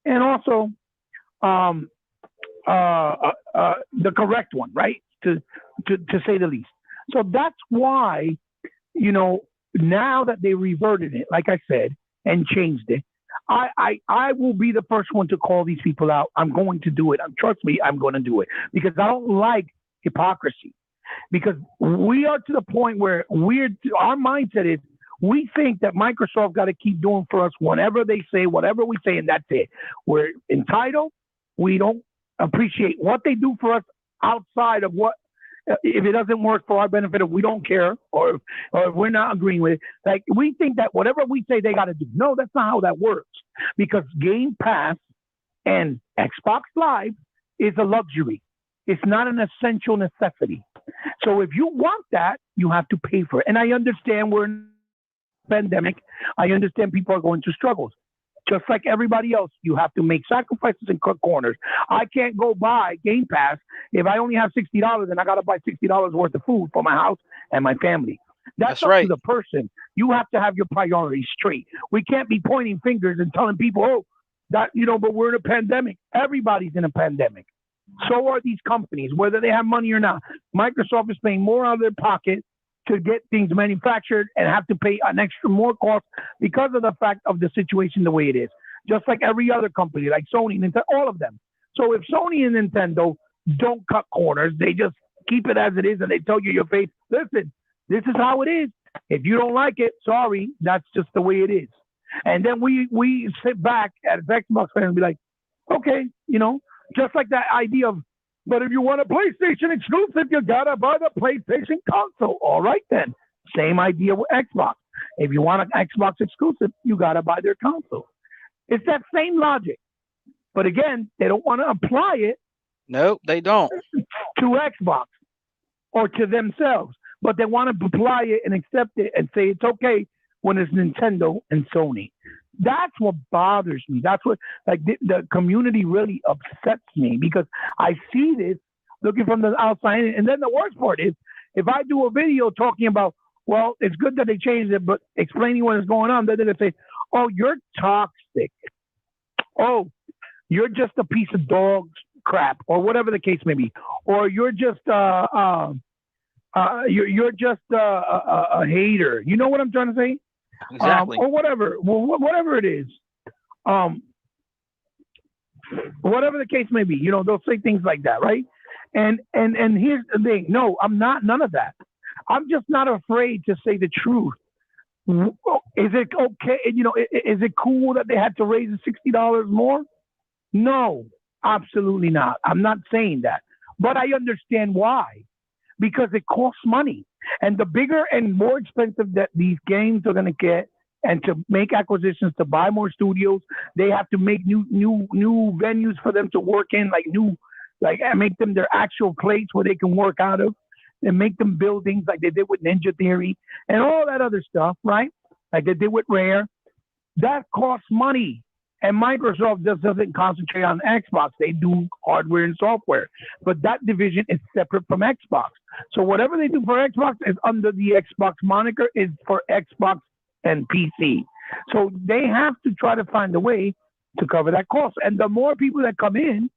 Speaker 2: and also the correct one, right? To say the least. So that's why, now that they reverted it, like I said, and changed it, I will be the first one to call these people out. I'm going to do it. Trust me, I'm going to do it because I don't like hypocrisy. Because we are to the point where our mindset is we think that Microsoft got to keep doing for us whatever they say, whatever we say, and that's it. We're entitled. We don't appreciate what they do for us outside of what. If it doesn't work for our benefit, if we don't care or if we're not agreeing with it, like we think that whatever we say they got to do. No, that's not how that works. Because Game Pass and Xbox Live is a luxury. It's not an essential necessity. So if you want that, you have to pay for it. And I understand we're in a pandemic. I understand people are going through struggles. Just like everybody else, you have to make sacrifices and cut corners. I can't go buy Game Pass if I only have $60 and I got to buy $60 worth of food for my house and my family. That's up
Speaker 1: right.
Speaker 2: to the person. You have to have your priorities straight. We can't be pointing fingers and telling people, oh, that, but we're in a pandemic. Everybody's in a pandemic. So are these companies, whether they have money or not. Microsoft is paying more out of their pocket to get things manufactured and have to pay an extra more cost because of the fact of the situation the way it is. Just like every other company, like Sony, Nintendo, all of them. So if Sony and Nintendo don't cut corners, they just keep it as it is and they tell you your face, listen, this is how it is. If you don't like it, sorry, that's just the way it is. And then we sit back as Xbox fans and be like, okay, just like that idea of, but if you want a PlayStation exclusive, you gotta buy the PlayStation console. All right, then. Same idea with Xbox. If you want an Xbox exclusive, you gotta buy their console. It's that same logic. But again, they don't want to apply it.
Speaker 1: Nope, they don't.
Speaker 2: To Xbox or to themselves. But they want to apply it and accept it and say it's okay when it's Nintendo and Sony. That's what bothers me. That's what, like, the community really upsets me because I see this looking from the outside. And then the worst part is If I do a video talking about, well, it's good that they changed it, but explaining what is going on, then they're gonna say, oh, you're toxic. Oh, you're just a piece of dog crap, or whatever the case may be, or you're just you're just a hater. You know what I'm trying to say?
Speaker 1: Exactly.
Speaker 2: Or whatever, whatever it is. Um, whatever the case may be, they'll say things like that, right? And here's the thing: no, I'm not none of that. I'm just not afraid to say the truth. Is it okay? Is it cool that they had to raise it $60 more? No, absolutely not. I'm not saying that, but I understand why. Because it costs money, and the bigger and more expensive that these games are going to get, and to make acquisitions, to buy more studios, they have to make new venues for them to work in, and make them their actual plates where they can work out of, and make them buildings like they did with Ninja Theory and all that other stuff, right? Like they did with Rare. That costs money. And Microsoft just doesn't concentrate on Xbox. They do hardware and software. But that division is separate from Xbox. So whatever they do for Xbox is under the Xbox moniker, is for Xbox and PC. So they have to try to find a way to cover that cost. And the more people that come in,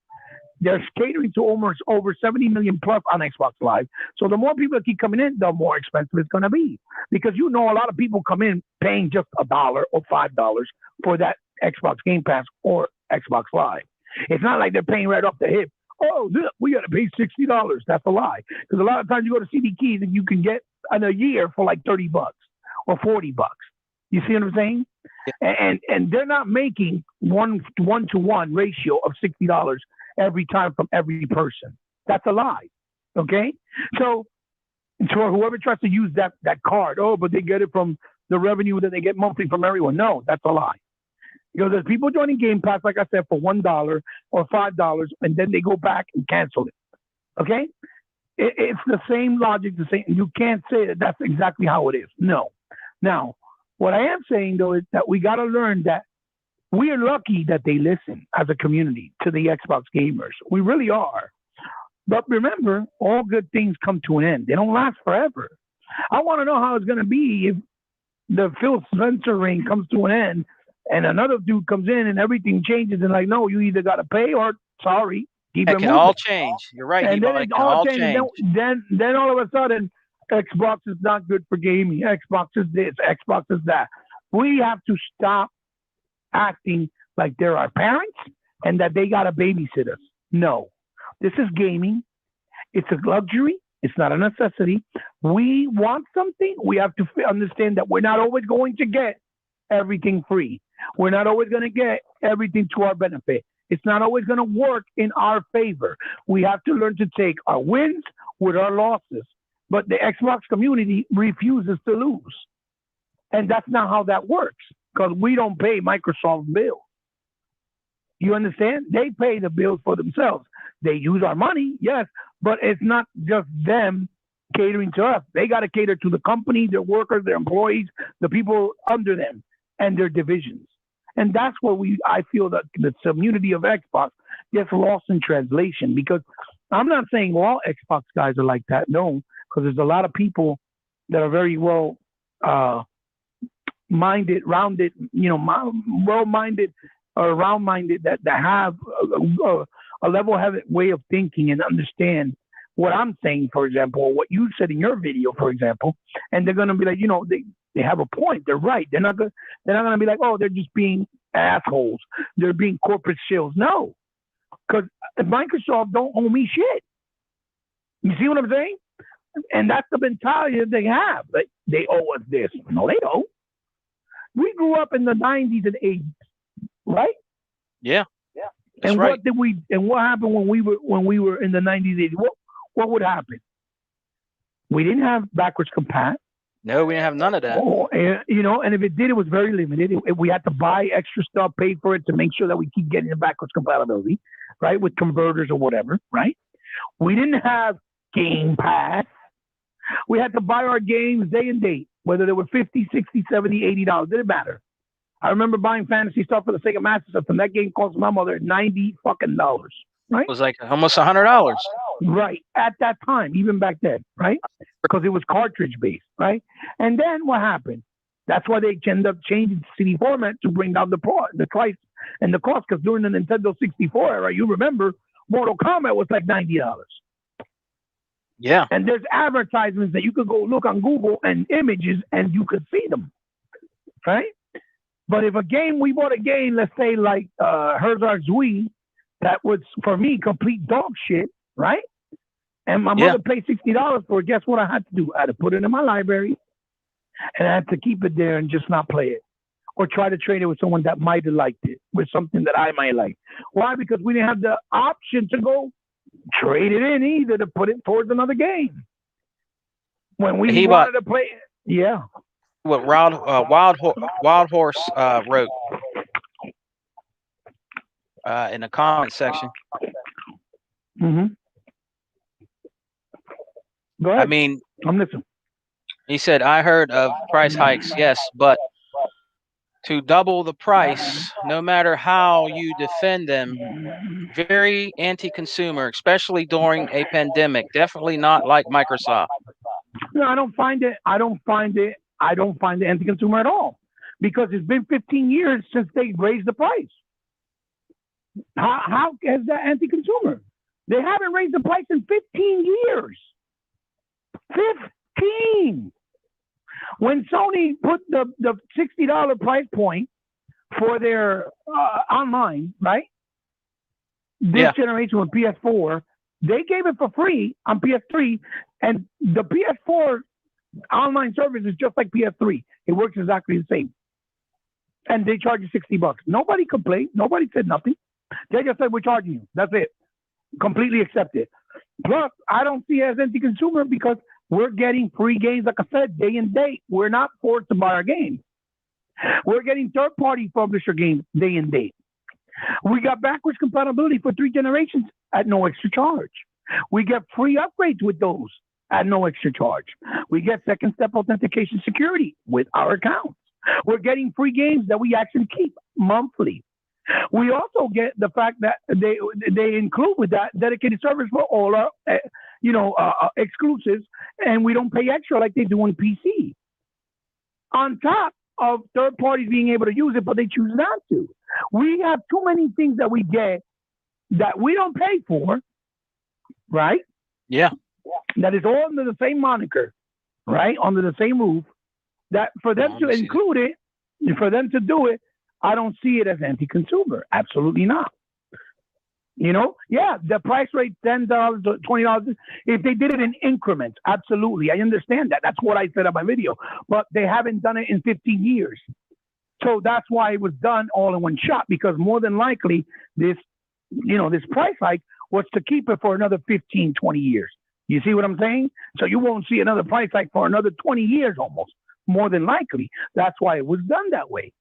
Speaker 2: they're catering to almost over 70 million plus on Xbox Live. So the more people that keep coming in, the more expensive it's going to be. Because a lot of people come in paying just $1 or $5 for that Xbox Game Pass or Xbox Live. It's not like they're paying right off the hip. Oh, look, we got to pay $60. That's a lie. Because a lot of times you go to CD Keys and you can get in a year for like $30 or $40. You see what I'm saying? And they're not making one-to-one ratio of $60 every time from every person. That's a lie. Okay? So whoever tries to use that card, but they get it from the revenue that they get monthly from everyone. No, that's a lie. There's people joining Game Pass, like I said, for $1 or $5, and then they go back and cancel it. Okay? It's the same logic. You can't say that that's exactly how it is. No. Now, what I am saying, though, is that we got to learn that we are lucky that they listen as a community to the Xbox gamers. We really are. But remember, all good things come to an end. They don't last forever. I want to know how it's going to be if the Phil Spencer reign comes to an end and another dude comes in and everything changes and like, no, you either got to pay or sorry, keep it
Speaker 1: It
Speaker 2: moving.
Speaker 1: can all change. You're right.
Speaker 2: And then
Speaker 1: it
Speaker 2: it
Speaker 1: can
Speaker 2: all
Speaker 1: all
Speaker 2: changes.
Speaker 1: change.
Speaker 2: Then all of a sudden, Xbox is not good for gaming. Xbox is this. Xbox is that. We have to stop acting like they're our parents and that they got to babysit us. No, this is gaming. It's a luxury. It's not a necessity. We want something. We have to understand that we're not always going to get everything free. We're not always going to get everything to our benefit. It's not always going to work in our favor. We have to learn to take our wins with our losses. But the Xbox community refuses to lose. And that's not how that works, because we don't pay Microsoft bills. You understand? They pay the bills for themselves. They use our money, yes, but it's not just them catering to us. They got to cater to the company, their workers, their employees, the people under them, and their divisions. And that's where I feel that the community of Xbox gets lost in translation, because I'm not saying all Xbox guys are like that. No, because there's a lot of people that are very well minded, rounded, well-minded or round-minded that have a level-headed way of thinking and understand what I'm saying, for example, or what you said in your video, for example, and they're going to be like, they have a point. They're right. They're not going to be like, oh, they're just being assholes. They're being corporate shills. No, because Microsoft don't owe me shit. You see what I'm saying? And that's the mentality that they have. Like, they owe us this. No, they don't. We grew up in the 90s and 80s, right?
Speaker 1: Yeah.
Speaker 2: And
Speaker 1: right.
Speaker 2: what happened when we were in the 90s, 80s? What would happen? We didn't have backwards compat.
Speaker 1: No, we didn't have none of that.
Speaker 2: And if it did, it was very limited. We had to buy extra stuff, pay for it to make sure that we keep getting the backwards compatibility, right? With converters or whatever, right? We didn't have Game Pass. We had to buy our games day and date, whether they were $50, $60, $70, $80. Didn't matter. I remember buying fantasy stuff for the Sega Master System. That game cost my mother $90 fucking, right?
Speaker 1: It was like almost $100.
Speaker 2: Right. At that time, even back then, right? Because it was cartridge based, right? And then what happened? That's why they end up changing CD format to bring down the price and the cost. Because during the Nintendo 64 era, you remember Mortal Kombat was like $90.
Speaker 1: Yeah.
Speaker 2: And there's advertisements that you could go look on Google and images and you could see them, right? But if we bought a game, let's say like Herzog Zwei, that was for me complete dog shit, right? And my mother paid $60 for it. Guess what I had to do? I had to put it in my library, and I had to keep it there and just not play it, or try to trade it with someone that might have liked it, with something that I might like. Why? Because we didn't have the option to go trade it in either to put it towards another game. When we wanted to play, yeah.
Speaker 1: What Wild Horse wrote in the comment section.
Speaker 2: Mm-hmm. Go ahead.
Speaker 1: I mean,
Speaker 2: I'm listening.
Speaker 1: He said, I heard of price hikes, yes, but to double the price, no matter how you defend them, very anti-consumer, especially during a pandemic. Definitely not like Microsoft.
Speaker 2: No, I don't find it anti-consumer at all, because it's been 15 years since they raised the price. How is that anti-consumer? They haven't raised the price in 15 years. 15. When Sony put the $60 price point for their online, right? This generation with PS4, they gave it for free on PS3, and the PS4 online service is just like PS3. It works exactly the same. And they charge you $60. Nobody complained. Nobody said nothing. They just said, we're charging you. That's it. Completely accepted. Plus, I don't see it as anti-consumer because we're getting free games, like I said, day and date. We're not forced to buy our games. We're getting third-party publisher games day and date. We got backwards compatibility for 3 generations at no extra charge. We get free upgrades with those at no extra charge. We get second-step authentication security with our accounts. We're getting free games that we actually keep monthly. We also get the fact that they include with that dedicated service for all our exclusives, and we don't pay extra like they do on PC. On top of third parties being able to use it, but they choose not to. We have too many things that we get that we don't pay for, right?
Speaker 1: Yeah.
Speaker 2: That is all under the same moniker, right? Under the same roof. That for them to include it, for them to do it, I don't see it as anti-consumer. Absolutely not. The price rate, $10, $20. If they did it in increments, absolutely. I understand that. That's what I said on my video. But they haven't done it in 15 years. So that's why it was done all in one shot, because more than likely this price hike was to keep it for another 15, 20 years. You see what I'm saying? So you won't see another price hike for another 20 years almost, more than likely. That's why it was done that way.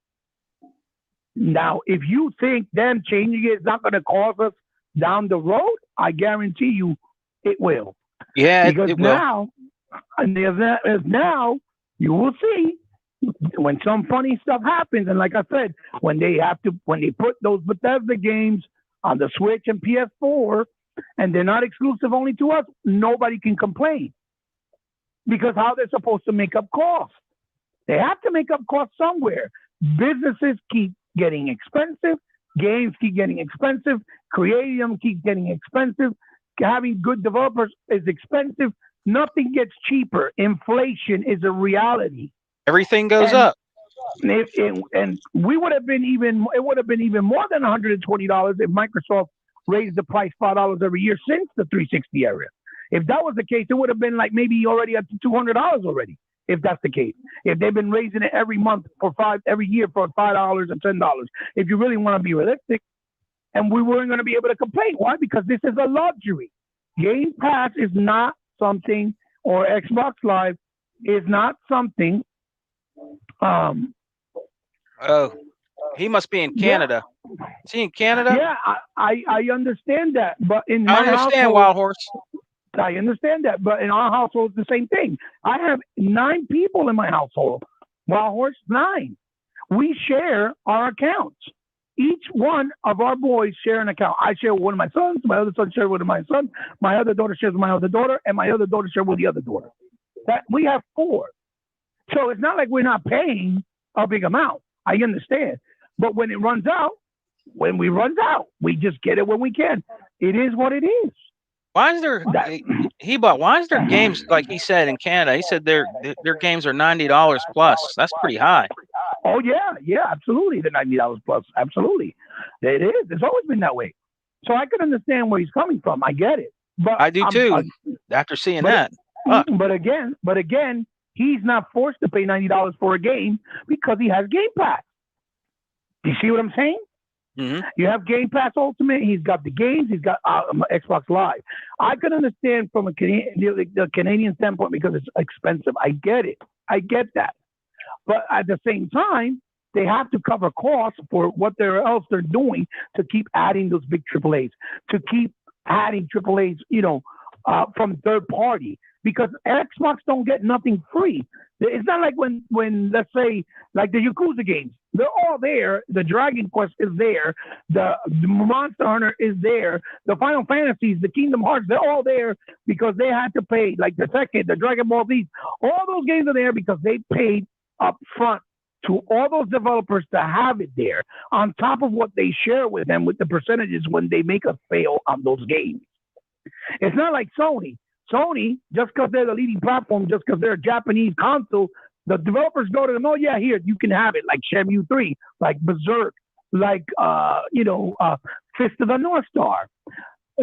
Speaker 2: Now, if you think them changing it is not going to cause us down the road, I guarantee you it will.
Speaker 1: Yeah,
Speaker 2: because
Speaker 1: it
Speaker 2: now, now you will see when some funny stuff happens, and like I said, when they put those Bethesda games on the Switch and PS4, and they're not exclusive only to us, nobody can complain, because how they're supposed to make up costs? They have to make up costs somewhere. Businesses keep getting expensive. Games keep getting expensive. Creating them keeps getting expensive. Having good developers is expensive. Nothing gets cheaper. Inflation is a reality.
Speaker 1: Everything goes up.
Speaker 2: And we would have been it would have been even more than $120 if Microsoft raised the price $5 every year since the 360 era. If that was the case, it would have been like maybe already up to $200 already. If that's the case, if they've been raising it every year for $5 and $10, if you really want to be realistic, and we weren't going to be able to complain. Why? Because this is a luxury. Game Pass is not something, or Xbox Live is not something.
Speaker 1: He must be in Canada. Yeah. Is he in Canada?
Speaker 2: Yeah, I understand that, but in
Speaker 1: I understand, Wild Horse.
Speaker 2: I understand that, but in our household, it's the same thing. I have 9 people in my household. Wild Horse, 9. We share our accounts. each one of our boys share an account. I share with one of my sons, my other son shares with my son, my other daughter shares with my other daughter, and my other daughter shares with the other daughter. That we have 4. So it's not like we're not paying a big amount. I understand. But when it runs out, we just get it when we can. It is what it is.
Speaker 1: Why is there why is there games like he said in Canada? He said their games are $90 plus. That's pretty high.
Speaker 2: Oh yeah, absolutely. The $90 plus, absolutely. It is. It's always been that way. So I can understand where he's coming from. I get it. But
Speaker 1: I do too. After seeing that.
Speaker 2: But again, he's not forced to pay $90 for a game because he has Game Pass. Do you see what I'm saying?
Speaker 1: Mm-hmm.
Speaker 2: You have Game Pass Ultimate. He's got the games. He's got Xbox Live. I can understand from the Canadian standpoint because it's expensive. I get it. I get that. But at the same time, they have to cover costs for what else they're doing to keep adding those big AAAs, to keep adding AAAs, from third party. Because Xbox don't get nothing free. It's not like when let's say, like the Yakuza games, they're all there. The Dragon Quest is there. The Monster Hunter is there. The Final Fantasies, the Kingdom Hearts, they're all there because they had to pay. Like the Tekken, the Dragon Ball Z, all those games are there because they paid up front to all those developers to have it there, on top of what they share with them with the percentages when they make a sale on those games. It's not like Sony. Sony, just because they're the leading platform, just because they're a Japanese console, the developers go to them, oh, yeah, here, you can have it, like Shenmue 3, like Berserk, like, Fist of the North Star,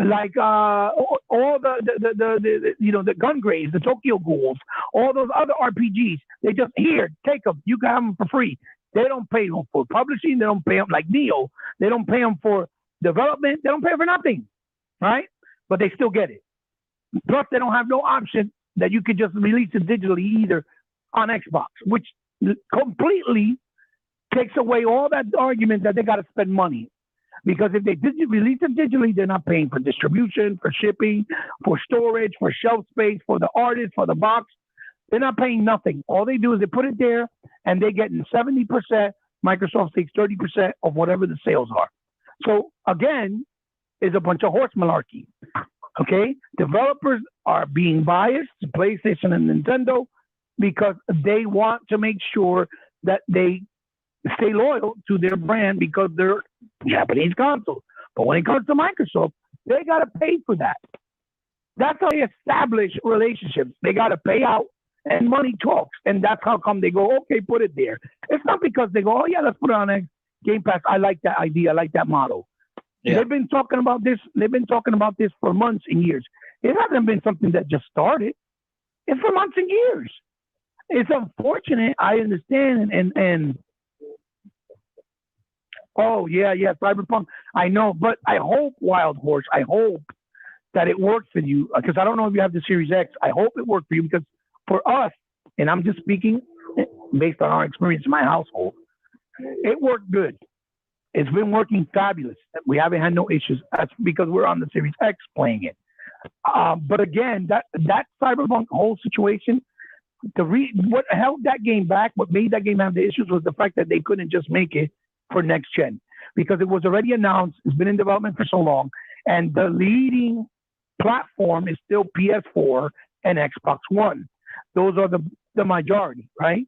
Speaker 2: like all the Gungraves, the Tokyo Ghouls, all those other RPGs. They just, here, take them. You can have them for free. They don't pay them for publishing. They don't pay them like Neo. They don't pay them for development. They don't pay for nothing, right? But they still get it. Plus, they don't have no option that you could just release it digitally either on Xbox, which completely takes away all that argument that they got to spend money. Because if they release it digitally, they're not paying for distribution, for shipping, for storage, for shelf space, for the artist, for the box. They're not paying nothing. All they do is they put it there, and they get 70%. Microsoft takes 30% of whatever the sales are. So, again, it's a bunch of horse malarkey. Okay, developers are being biased to PlayStation and Nintendo because they want to make sure that they stay loyal to their brand because they're Japanese consoles. But when it comes to Microsoft, they got to pay for that. That's how they establish relationships. They got to pay out, and money talks. And that's how come they go, okay, put it there. It's not because they go, oh, yeah, let's put it on Game Pass. I like that idea. I like that model. Yeah. They've been talking about this. They've been talking about this for months and years. It hasn't been something that just started. It's for months and years. It's unfortunate. I understand. And oh yeah, Cyberpunk. I know, but I hope, Wild Horse. I hope that it worked for you because I don't know if you have the Series X. I hope it worked for you because for us, and I'm just speaking based on our experience in my household, it worked good. It's been working fabulous. We haven't had no issues. That's because we're on the Series X playing it. But again, that Cyberpunk whole situation, what held that game back, what made that game have the issues was the fact that they couldn't just make it for next gen because it was already announced. It's been in development for so long, and the leading platform is still PS4 and Xbox One. Those are the majority, right?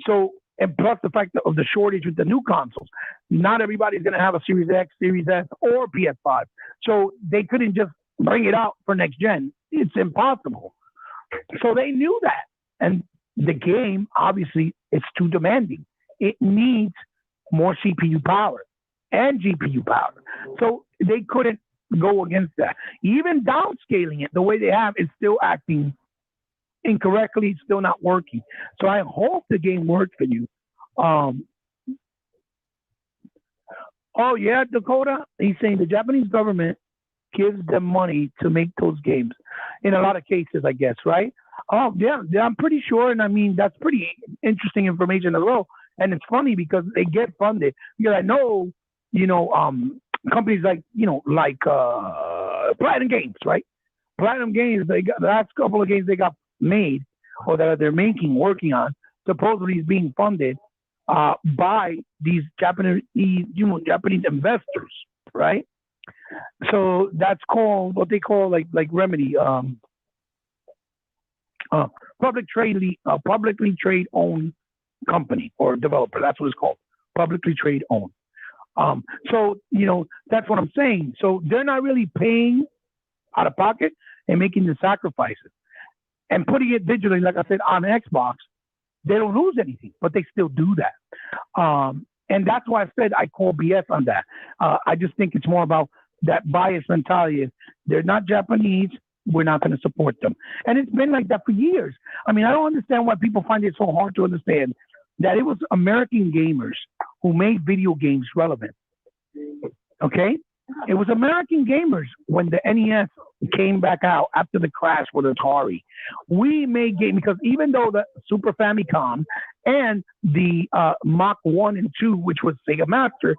Speaker 2: So. And plus the fact of the shortage with the new consoles. Not everybody's going to have a Series X, Series S, or PS5. So they couldn't just bring it out for next gen. It's impossible. So they knew that. And the game, obviously, it's too demanding. It needs more CPU power and GPU power. So they couldn't go against that. Even downscaling it the way they have is still acting incorrectly. It's still not working. So I hope the game worked for you. Oh yeah, Dakota. He's saying the Japanese government gives them money to make those games. In a lot of cases, I guess, right? Oh yeah, I'm pretty sure. And I mean, that's pretty interesting information as well. And it's funny because they get funded. Because I know, companies like Platinum Games, right? Platinum Games, they got the last couple of games they got made or that they're working on, supposedly is being funded by these Japanese investors, right? So that's called what they call like remedy, uh, publicly trade owned company or developer. That's what it's called, publicly trade owned. So that's what I'm saying. So they're not really paying out of pocket and making the sacrifices and putting it digitally, like I said, on Xbox. They don't lose anything, but they still do that. And that's why I said I call BS on that. I just think it's more about that bias mentality. Is they're not Japanese, we're not going to support them. And it's been like that for years. I mean, I don't understand why people find it so hard to understand that it was American gamers who made video games relevant. Okay? It was American gamers when the NES came back out after the crash with Atari. We made games because even though the Super Famicom and the Mach 1 and 2, which was Sega Master,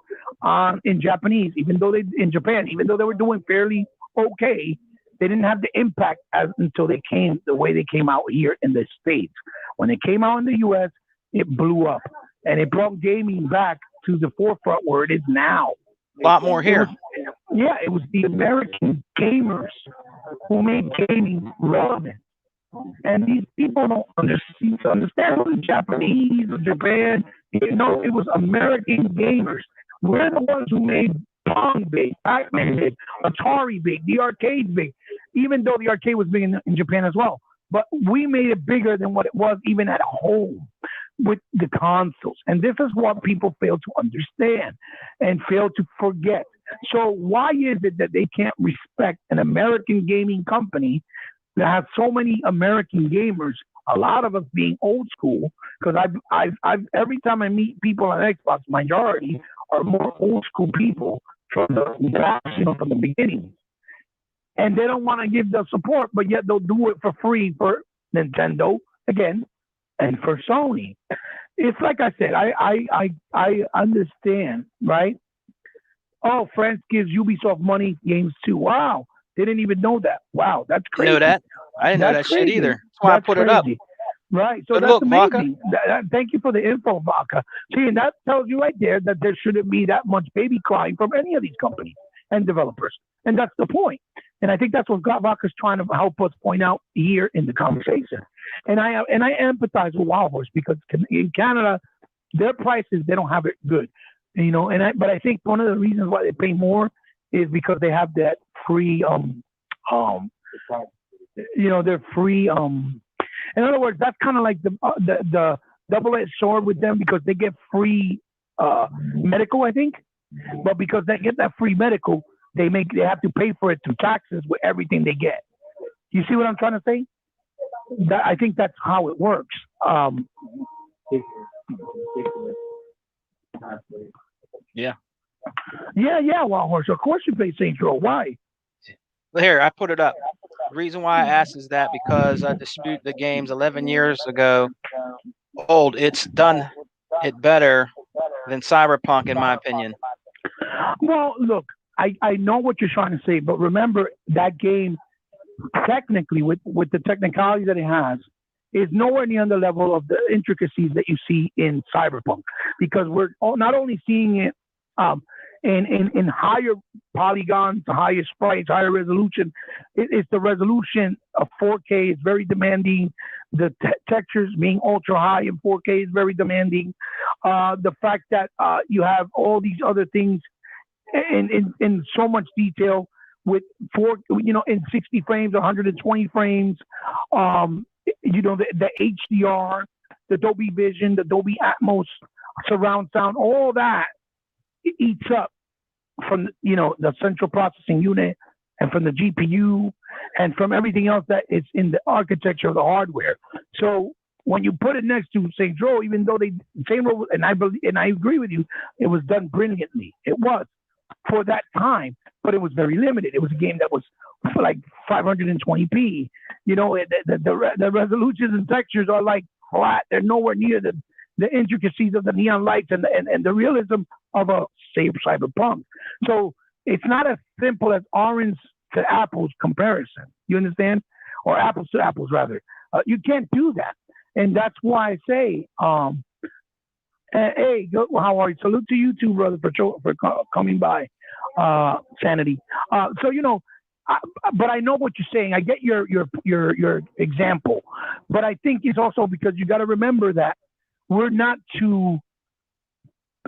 Speaker 2: in Japanese, in Japan, even though they were doing fairly okay, they didn't have the impact until they came the way they came out here in the States. When they came out in the US, it blew up and it brought gaming back to the forefront where it is now.
Speaker 1: A lot more here.
Speaker 2: It was the American gamers who made gaming relevant. And these people don't understand what the Japanese or Japan, it was American gamers. We're the ones who made Pong big, Pac-Man big, Atari big, the arcade big, even though the arcade was big in Japan as well. But we made it bigger than what it was even at home with the consoles. And this is what people fail to understand and fail to forget. So why is it that they can't respect an American gaming company that has so many American gamers, a lot of us being old school? Because I've every time I meet people on Xbox, majority are more old school people from from the beginning. And they don't want to give the support, but yet they'll do it for free for Nintendo again and for Sony. It's like I said, I understand, right? Oh, France gives Ubisoft money games too. Wow, they didn't even know that. Wow, that's crazy.
Speaker 1: Know that? I didn't know that shit either. That's why I put it up.
Speaker 2: Right. So
Speaker 1: Good
Speaker 2: that's
Speaker 1: look,
Speaker 2: amazing. Thank you for the info, Vaca. See, and that tells you right there that there shouldn't be that much baby crying from any of these companies and developers. And that's the point. And I think that's what Vaca's trying to help us point out here in the conversation. And I empathize with Wild Horse because in Canada, their prices, they don't have it good. But I think one of the reasons why they pay more is because they have that free they're free in other words, that's kind of like the double-edged sword with them because they get free medical, I think. But because they get that free medical, they have to pay for it through taxes with everything they get. You see what I'm trying to say? I think that's how it works.
Speaker 1: Yeah.
Speaker 2: Wild Horse. Of course you pay Saints Row. Why?
Speaker 1: Here, I put it up. The reason why I asked is that because I disputed the games 11 years ago. Old, it's done it better than Cyberpunk, in my opinion.
Speaker 2: Well, look, I know what you're trying to say, but remember that game, technically, with the technicality that it has, is nowhere near the level of the intricacies that you see in Cyberpunk, because we're not only seeing it in higher polygons, higher sprites, higher resolution. It's the resolution of 4K is very demanding. The textures being ultra high in 4K is very demanding. The fact that you have all these other things in so much detail with in 60 frames, 120 frames. The HDR, the Dolby Vision, the Dolby Atmos surround sound, all that eats up from the central processing unit and from the GPU and from everything else that is in the architecture of the hardware. So when you put it next to Saints Row, even though Saints Row, and I agree with you, it was done brilliantly. It was for that time, but it was very limited. It was a game that was like 520p. The resolutions and textures are like flat. They're nowhere near the intricacies of the neon lights and the realism of a Cyberpunk. So it's not as simple as orange to apples comparison. You understand? Or apples to apples, rather. You can't do that. And that's why I say Hey, how are you? Salute to you too, brother, for coming by. Sanity. So I, but I know what you're saying. I get your example, but I think it's also because you got to remember that we're not to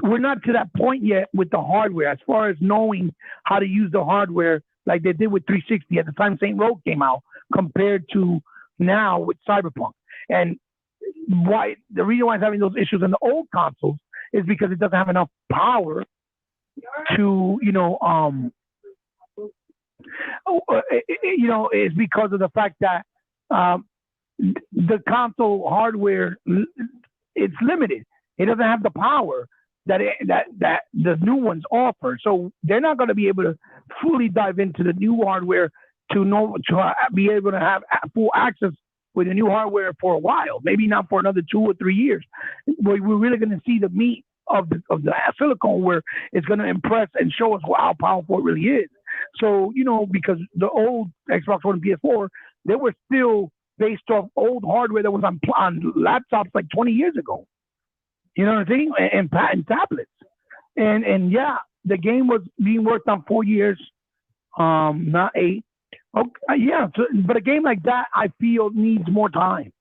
Speaker 2: we're not to that point yet with the hardware as far as knowing how to use the hardware like they did with 360 at the time Saint Row came out compared to now with Cyberpunk. And why the reason why it's having those issues in the old consoles is because it doesn't have enough power to is because of the fact that um, the console hardware it's limited. It doesn't have the power that the new ones offer. So they're not going to be able to fully dive into the new hardware to be able to have full access with the new hardware for a while. Maybe not for another 2 or 3 years. We're really going to see the meat of the silicone where it's going to impress and show us how powerful it really is. So because the old Xbox One and PS4 they were still based off old hardware that was on laptops like 20 years ago. You know what I'm saying? And tablets. And yeah, the game was being worked on 4 years, not eight. Okay, yeah, so, but a game like that, I feel needs more time.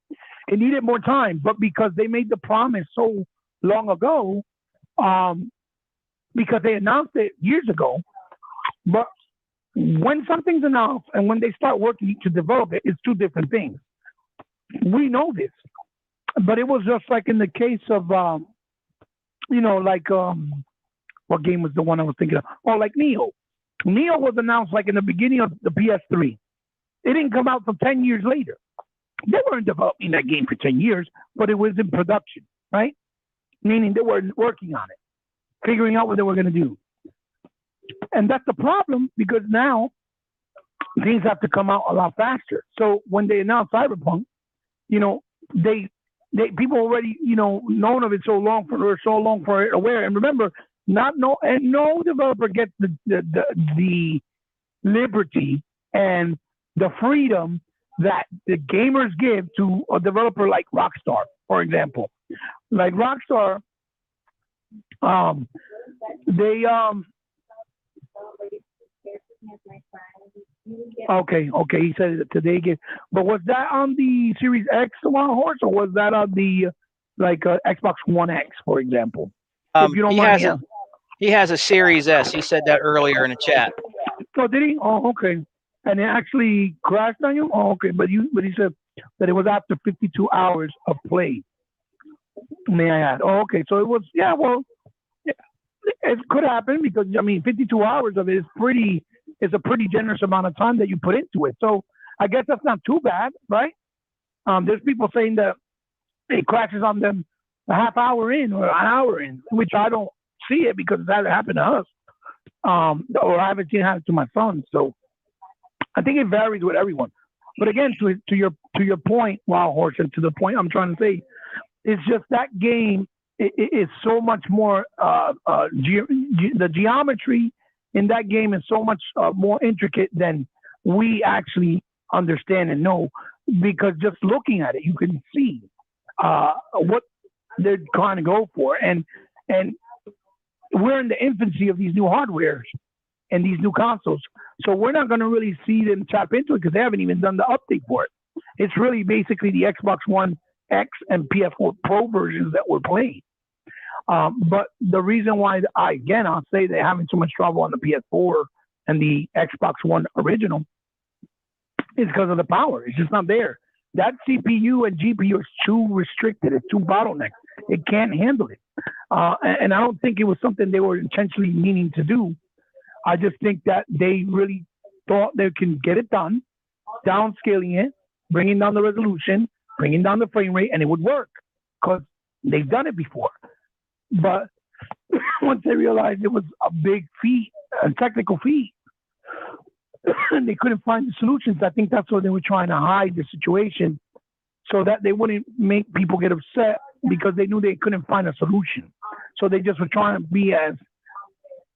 Speaker 2: It needed more time, but because they made the promise so long ago, um, because they announced it years ago. But when something's announced and when they start working to develop it, it's two different things. We know this, but it was just like in the case of, like what game was the one I was thinking of? Oh, like Neo. Neo was announced like in the beginning of the PS3. It didn't come out until 10 years later. They weren't developing that game for 10 years, but it was in production, right? Meaning they were working on it, figuring out what they were going to do. And that's the problem because now things have to come out a lot faster. So when they announced Cyberpunk, you know, they people already known of it so long for it aware. And remember, not no and no developer gets the liberty and the freedom that the gamers give to a developer like Rockstar, for example. Like Rockstar, um, they okay. He said it today. But was that on the Series X, Wild Horse, or was that on the Xbox One X, for example? If you don't
Speaker 1: He
Speaker 2: mind
Speaker 1: has
Speaker 2: me
Speaker 1: a
Speaker 2: asking.
Speaker 1: he has a Series S. He said that earlier in the chat.
Speaker 2: Oh, did he? Oh, okay. And it actually crashed on you? Oh, okay. But he said that it was after 52 hours of play. May I add? Oh, okay. So it was. Yeah. Well, yeah, it could happen because I mean, 52 hours of it is pretty. It's a pretty generous amount of time that you put into it. So I guess that's not too bad, right? There's people saying that it crashes on them a half hour in or an hour in, which I don't see it because that happened to us. Or I haven't seen it happen to my son. So I think it varies with everyone. But again, to your point, Wild Horse, and to the point I'm trying to say, it's just that game is so much more. The geometry in that game is so much more intricate than we actually understand and know. Because just looking at it, you can see what they're trying to go for, and we're in the infancy of these new hardwares and these new consoles. So we're not going to really see them tap into it because they haven't even done the update for it. It's really basically the Xbox One X and PS4 Pro versions that we're playing. But the reason why, I'll say they're having so much trouble on the PS4 and the Xbox One original is because of the power. It's just not there. That CPU and GPU is too restricted. It's too bottlenecked. It can't handle it. And I don't think it was something they were intentionally meaning to do. I just think that they really thought they can get it done, downscaling it, bringing down the resolution, bringing down the frame rate, and it would work because they've done it before. But once they realized it was a big feat, a technical feat, and they couldn't find the solutions, I think that's why they were trying to hide the situation so that they wouldn't make people get upset because they knew they couldn't find a solution. So they just were trying to be as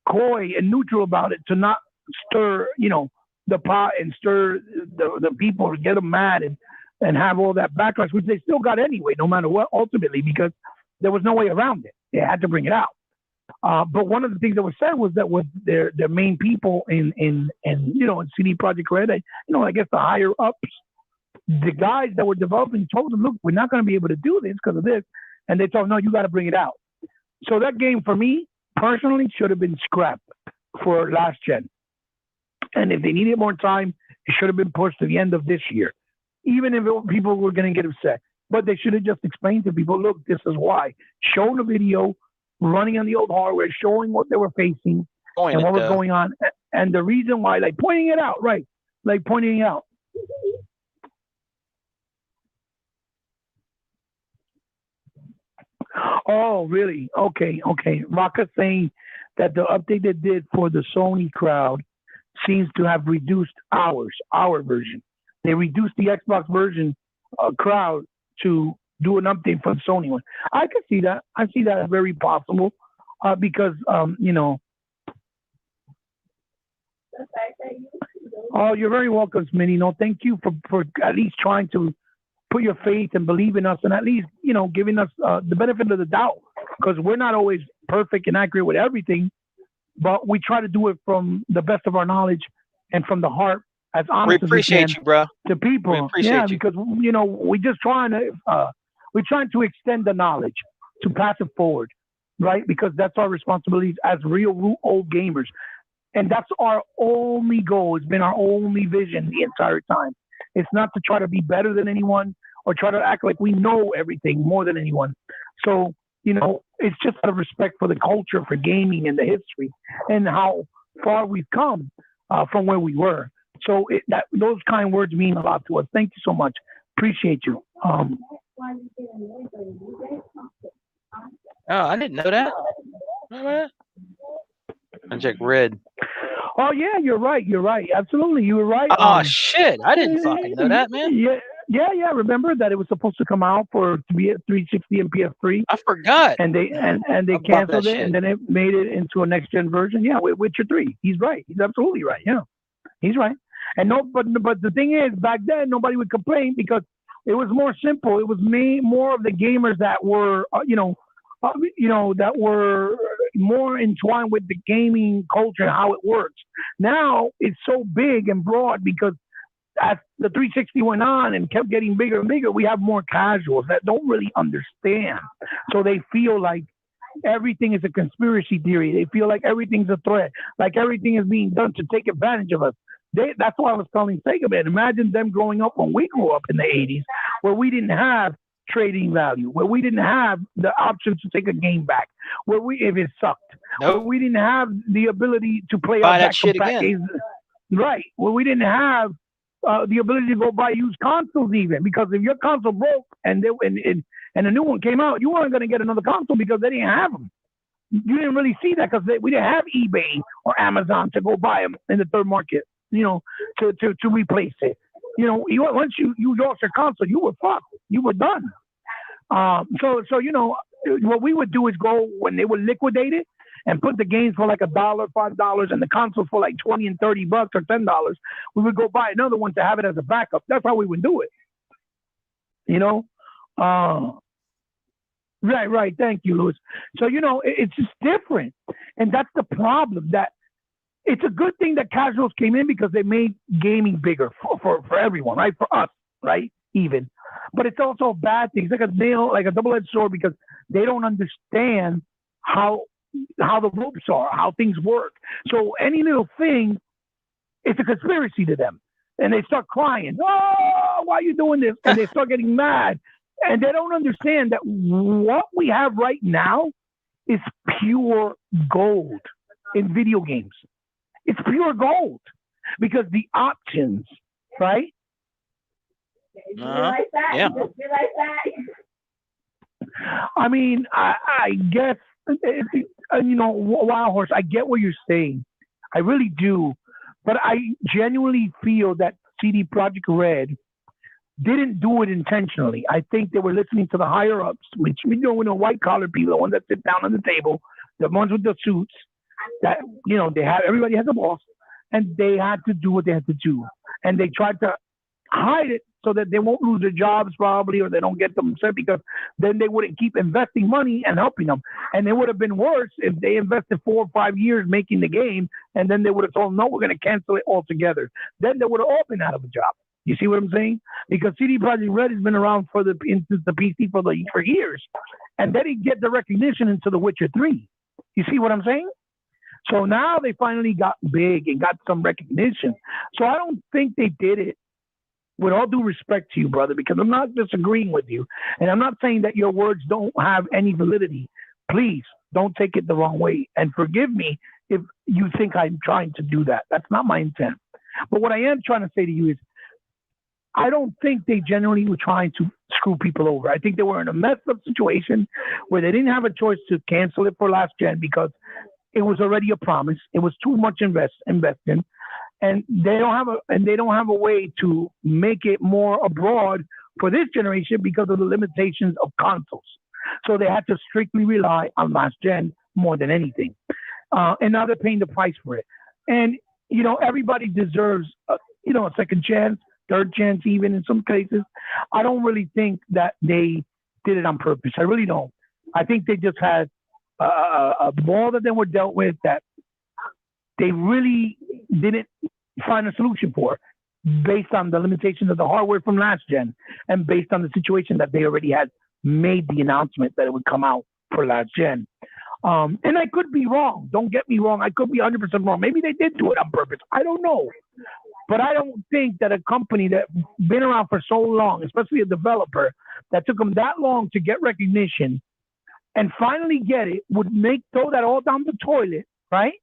Speaker 2: coy and neutral about it to not stir, the pot and stir the people to get them mad and have all that backlash, which they still got anyway, no matter what, ultimately, because There was no way around it. They had to bring it out. But one of the things that was said was that with their main people in CD Project Red, I guess the higher ups, the guys that were developing told them, look, we're not going to be able to do this because of this, and they told them, no, you got to bring it out. So that game for me personally should have been scrapped for last gen. And if they needed more time, it should have been pushed to the end of this year, even if people were going to get upset. But they should have just explained to people, look, this is why. Show the video running on the old hardware, showing what they were facing and what was going on. And the reason why, like pointing it out, right? Like pointing it out. Oh, really? Okay. Rocka's saying that the update they did for the Sony crowd seems to have reduced our version. They reduced the Xbox version crowd to do an update for the Sony one. I could see that. I see that as very possible because, Oh, you're very welcome, Smitty. No, thank you for at least trying to put your faith and believe in us and at least, giving us the benefit of the doubt because we're not always perfect and accurate with everything, but we try to do it from the best of our knowledge and from the heart as honest as we can
Speaker 1: you, bro.
Speaker 2: To people.
Speaker 1: We appreciate you.
Speaker 2: Because, we're just trying to extend the knowledge to pass it forward, right? Because that's our responsibilities as real old gamers. And that's our only goal. It's been our only vision the entire time. It's not to try to be better than anyone or try to act like we know everything more than anyone. So, it's just out of respect for the culture, for gaming and the history and how far we've come from where we were. So those kind words mean a lot to us. Thank you so much. Appreciate you.
Speaker 1: Oh, I didn't know that. I check Red.
Speaker 2: Oh yeah, you're right. Absolutely, you were right.
Speaker 1: Oh shit, I didn't fucking know that, man.
Speaker 2: Yeah. Remember that it was supposed to come out to be at 360 and PS3.
Speaker 1: I forgot.
Speaker 2: And they canceled it, and then it made it into a next gen version. Yeah, with Witcher 3. He's right. He's absolutely right. Yeah, he's right. And but the thing is, back then nobody would complain because it was more simple. It was more of the gamers that were, that were more entwined with the gaming culture and how it works. Now it's so big and broad because as the 360 went on and kept getting bigger and bigger, we have more casuals that don't really understand. So they feel like everything is a conspiracy theory. They feel like everything's a threat, like everything is being done to take advantage of us. That's why I was telling Segaman. Imagine them growing up when we grew up in the 80s, where we didn't have trading value, where we didn't have the option to take a game back, if it sucked, where we didn't have the ability to play
Speaker 1: buy that shit again.
Speaker 2: Right, where we didn't have the ability to go buy used consoles even, because if your console broke and a new one came out, you weren't going to get another console because they didn't have them. You didn't really see that because we didn't have eBay or Amazon to go buy them in the third market, to replace it. Once you lost your console, you were fucked. You were done. So what we would do is go when they would liquidate it and put the games for like $1, $5, and the consoles for like $20 and $30 or $10. We would go buy another one to have it as a backup. That's how we would do it. Right. Thank you, Louis. So it's just different, and that's the problem. That it's a good thing that casuals came in because they made gaming bigger for everyone, right? For us, right? Even. But it's also a bad thing. It's like a double-edged sword because they don't understand how the ropes are, how things work. So any little thing, it's a conspiracy to them. And they start crying, oh, why are you doing this? And they start getting mad. And they don't understand that what we have right now is pure gold in video games. It's pure gold because the options, right?
Speaker 1: Yeah.
Speaker 2: I mean, I guess, Wild Horse, I get what you're saying. I really do. But I genuinely feel that CD Projekt Red didn't do it intentionally. I think they were listening to the higher ups, which white collar people, the ones that sit down on the table, the ones with the suits, that everybody has a boss, and they had to do what they had to do, and they tried to hide it so that they won't lose their jobs probably, or they don't get them upset, because then they wouldn't keep investing money and helping them. And it would have been worse if they invested 4 or 5 years making the game, and then they would have told them, no, we're going to cancel it altogether. Then they would have all been out of a job. You see what I'm saying? Because CD Projekt Red has been around since the PC for years, and they didn't get the recognition into The Witcher 3. You see what I'm saying? So now they finally got big and got some recognition. So I don't think they did it, with all due respect to you, brother, because I'm not disagreeing with you. And I'm not saying that your words don't have any validity. Please don't take it the wrong way. And forgive me if you think I'm trying to do that. That's not my intent. But what I am trying to say to you is, I don't think they generally were trying to screw people over. I think they were in a messed up situation where they didn't have a choice to cancel it for last gen, because it was already a promise. It was too much invest in, and they don't have a way to make it more abroad for this generation because of the limitations of consoles. So they had to strictly rely on last gen more than anything, and now they're paying the price for it. And everybody deserves a second chance, third chance, even in some cases. I don't really think that they did it on purpose. I really don't. I think they just had a ball that they were dealt with that they really didn't find a solution for, based on the limitations of the hardware from last gen, and based on the situation that they already had made the announcement that it would come out for last gen. And I could be wrong. Don't get me wrong. I could be 100% wrong. Maybe they did do it on purpose. I don't know. But I don't think that a company that's been around for so long, especially a developer that took them that long to get recognition and finally get it, would throw that all down the toilet, right?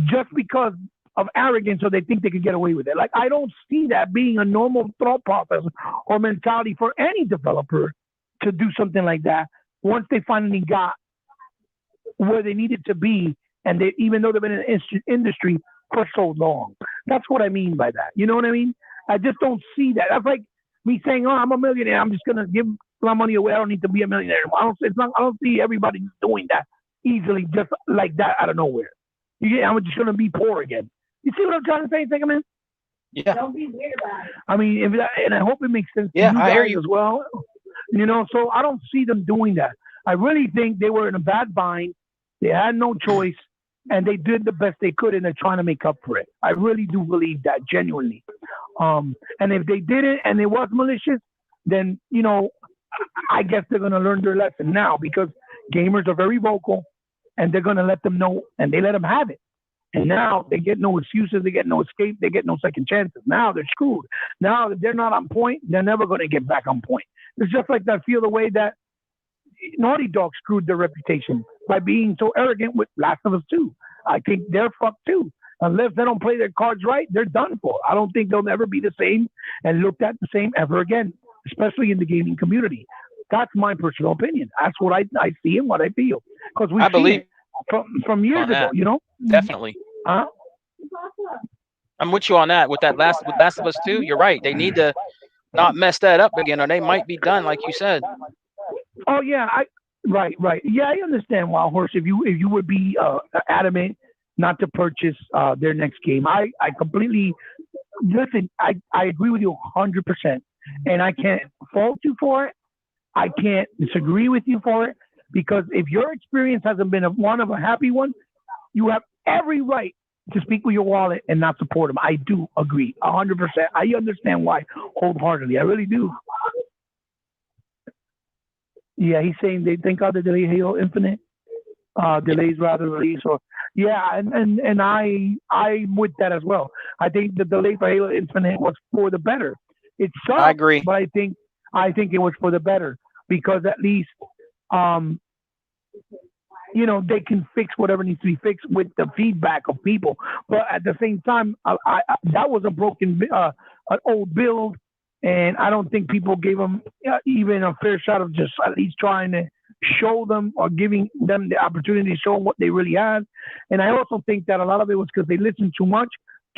Speaker 2: Just because of arrogance, or they think they could get away with it. Like, I don't see that being a normal thought process or mentality for any developer to do something like that once they finally got where they needed to be, and even though they've been in the industry for so long. That's what I mean by that. You know what I mean? I just don't see that. That's like me saying, "Oh, I'm a millionaire. I'm just gonna give my money away. I don't need to be a millionaire." I don't see everybody doing that easily, just like that out of nowhere. I'm just gonna be poor again. You see what I'm trying to say, Segaman?
Speaker 1: Yeah.
Speaker 2: Don't be weird about it. I mean, and I hope it makes sense to
Speaker 1: Yeah,
Speaker 2: you
Speaker 1: I hear
Speaker 2: guys
Speaker 1: you.
Speaker 2: as well. So I don't see them doing that. I really think they were in a bad bind. They had no choice, and they did the best they could, and they're trying to make up for it. I really do believe that, genuinely. And if they did it and it was malicious, then, I guess they're going to learn their lesson now, because gamers are very vocal, and they're going to let them know, and they let them have it. And now they get no excuses, they get no escape, they get no second chances. Now they're screwed. Now that they're not on point, they're never going to get back on point. It's just like I feel the way that Naughty Dog screwed their reputation by being so arrogant with Last of Us 2. I think they're fucked too. Unless they don't play their cards right, they're done for. I don't think they'll ever be the same and looked at the same ever again, especially in the gaming community. That's my personal opinion. That's what I see and what I feel. Because we've seen it from years ago,
Speaker 1: Definitely.
Speaker 2: Huh?
Speaker 1: I'm with you on that. With Last of Us 2, you're right. They need to not mess that up again, or they might be done, like you said.
Speaker 2: Oh yeah, right. Yeah, I understand, Wild Horse. If you would be adamant not to purchase their next game, I completely listen. I agree with you 100%, and I can't fault you for it. I can't disagree with you for it, because if your experience hasn't been one of a happy one, you have every right to speak with your wallet and not support them. I do agree 100%. I understand why wholeheartedly. I really do. Yeah, he's saying they think of the delay Halo Infinite delays rather release, or and I'm with that as well. I think the delay for Halo Infinite was for the better. It sucked,
Speaker 1: I agree,
Speaker 2: but I think it was for the better, because at least they can fix whatever needs to be fixed with the feedback of people. But at the same time, that was a broken, an old build, and I don't think people gave them even a fair shot of just at least trying to show them, or giving them the opportunity to show them what they really had. And I also think that a lot of it was because they listened too much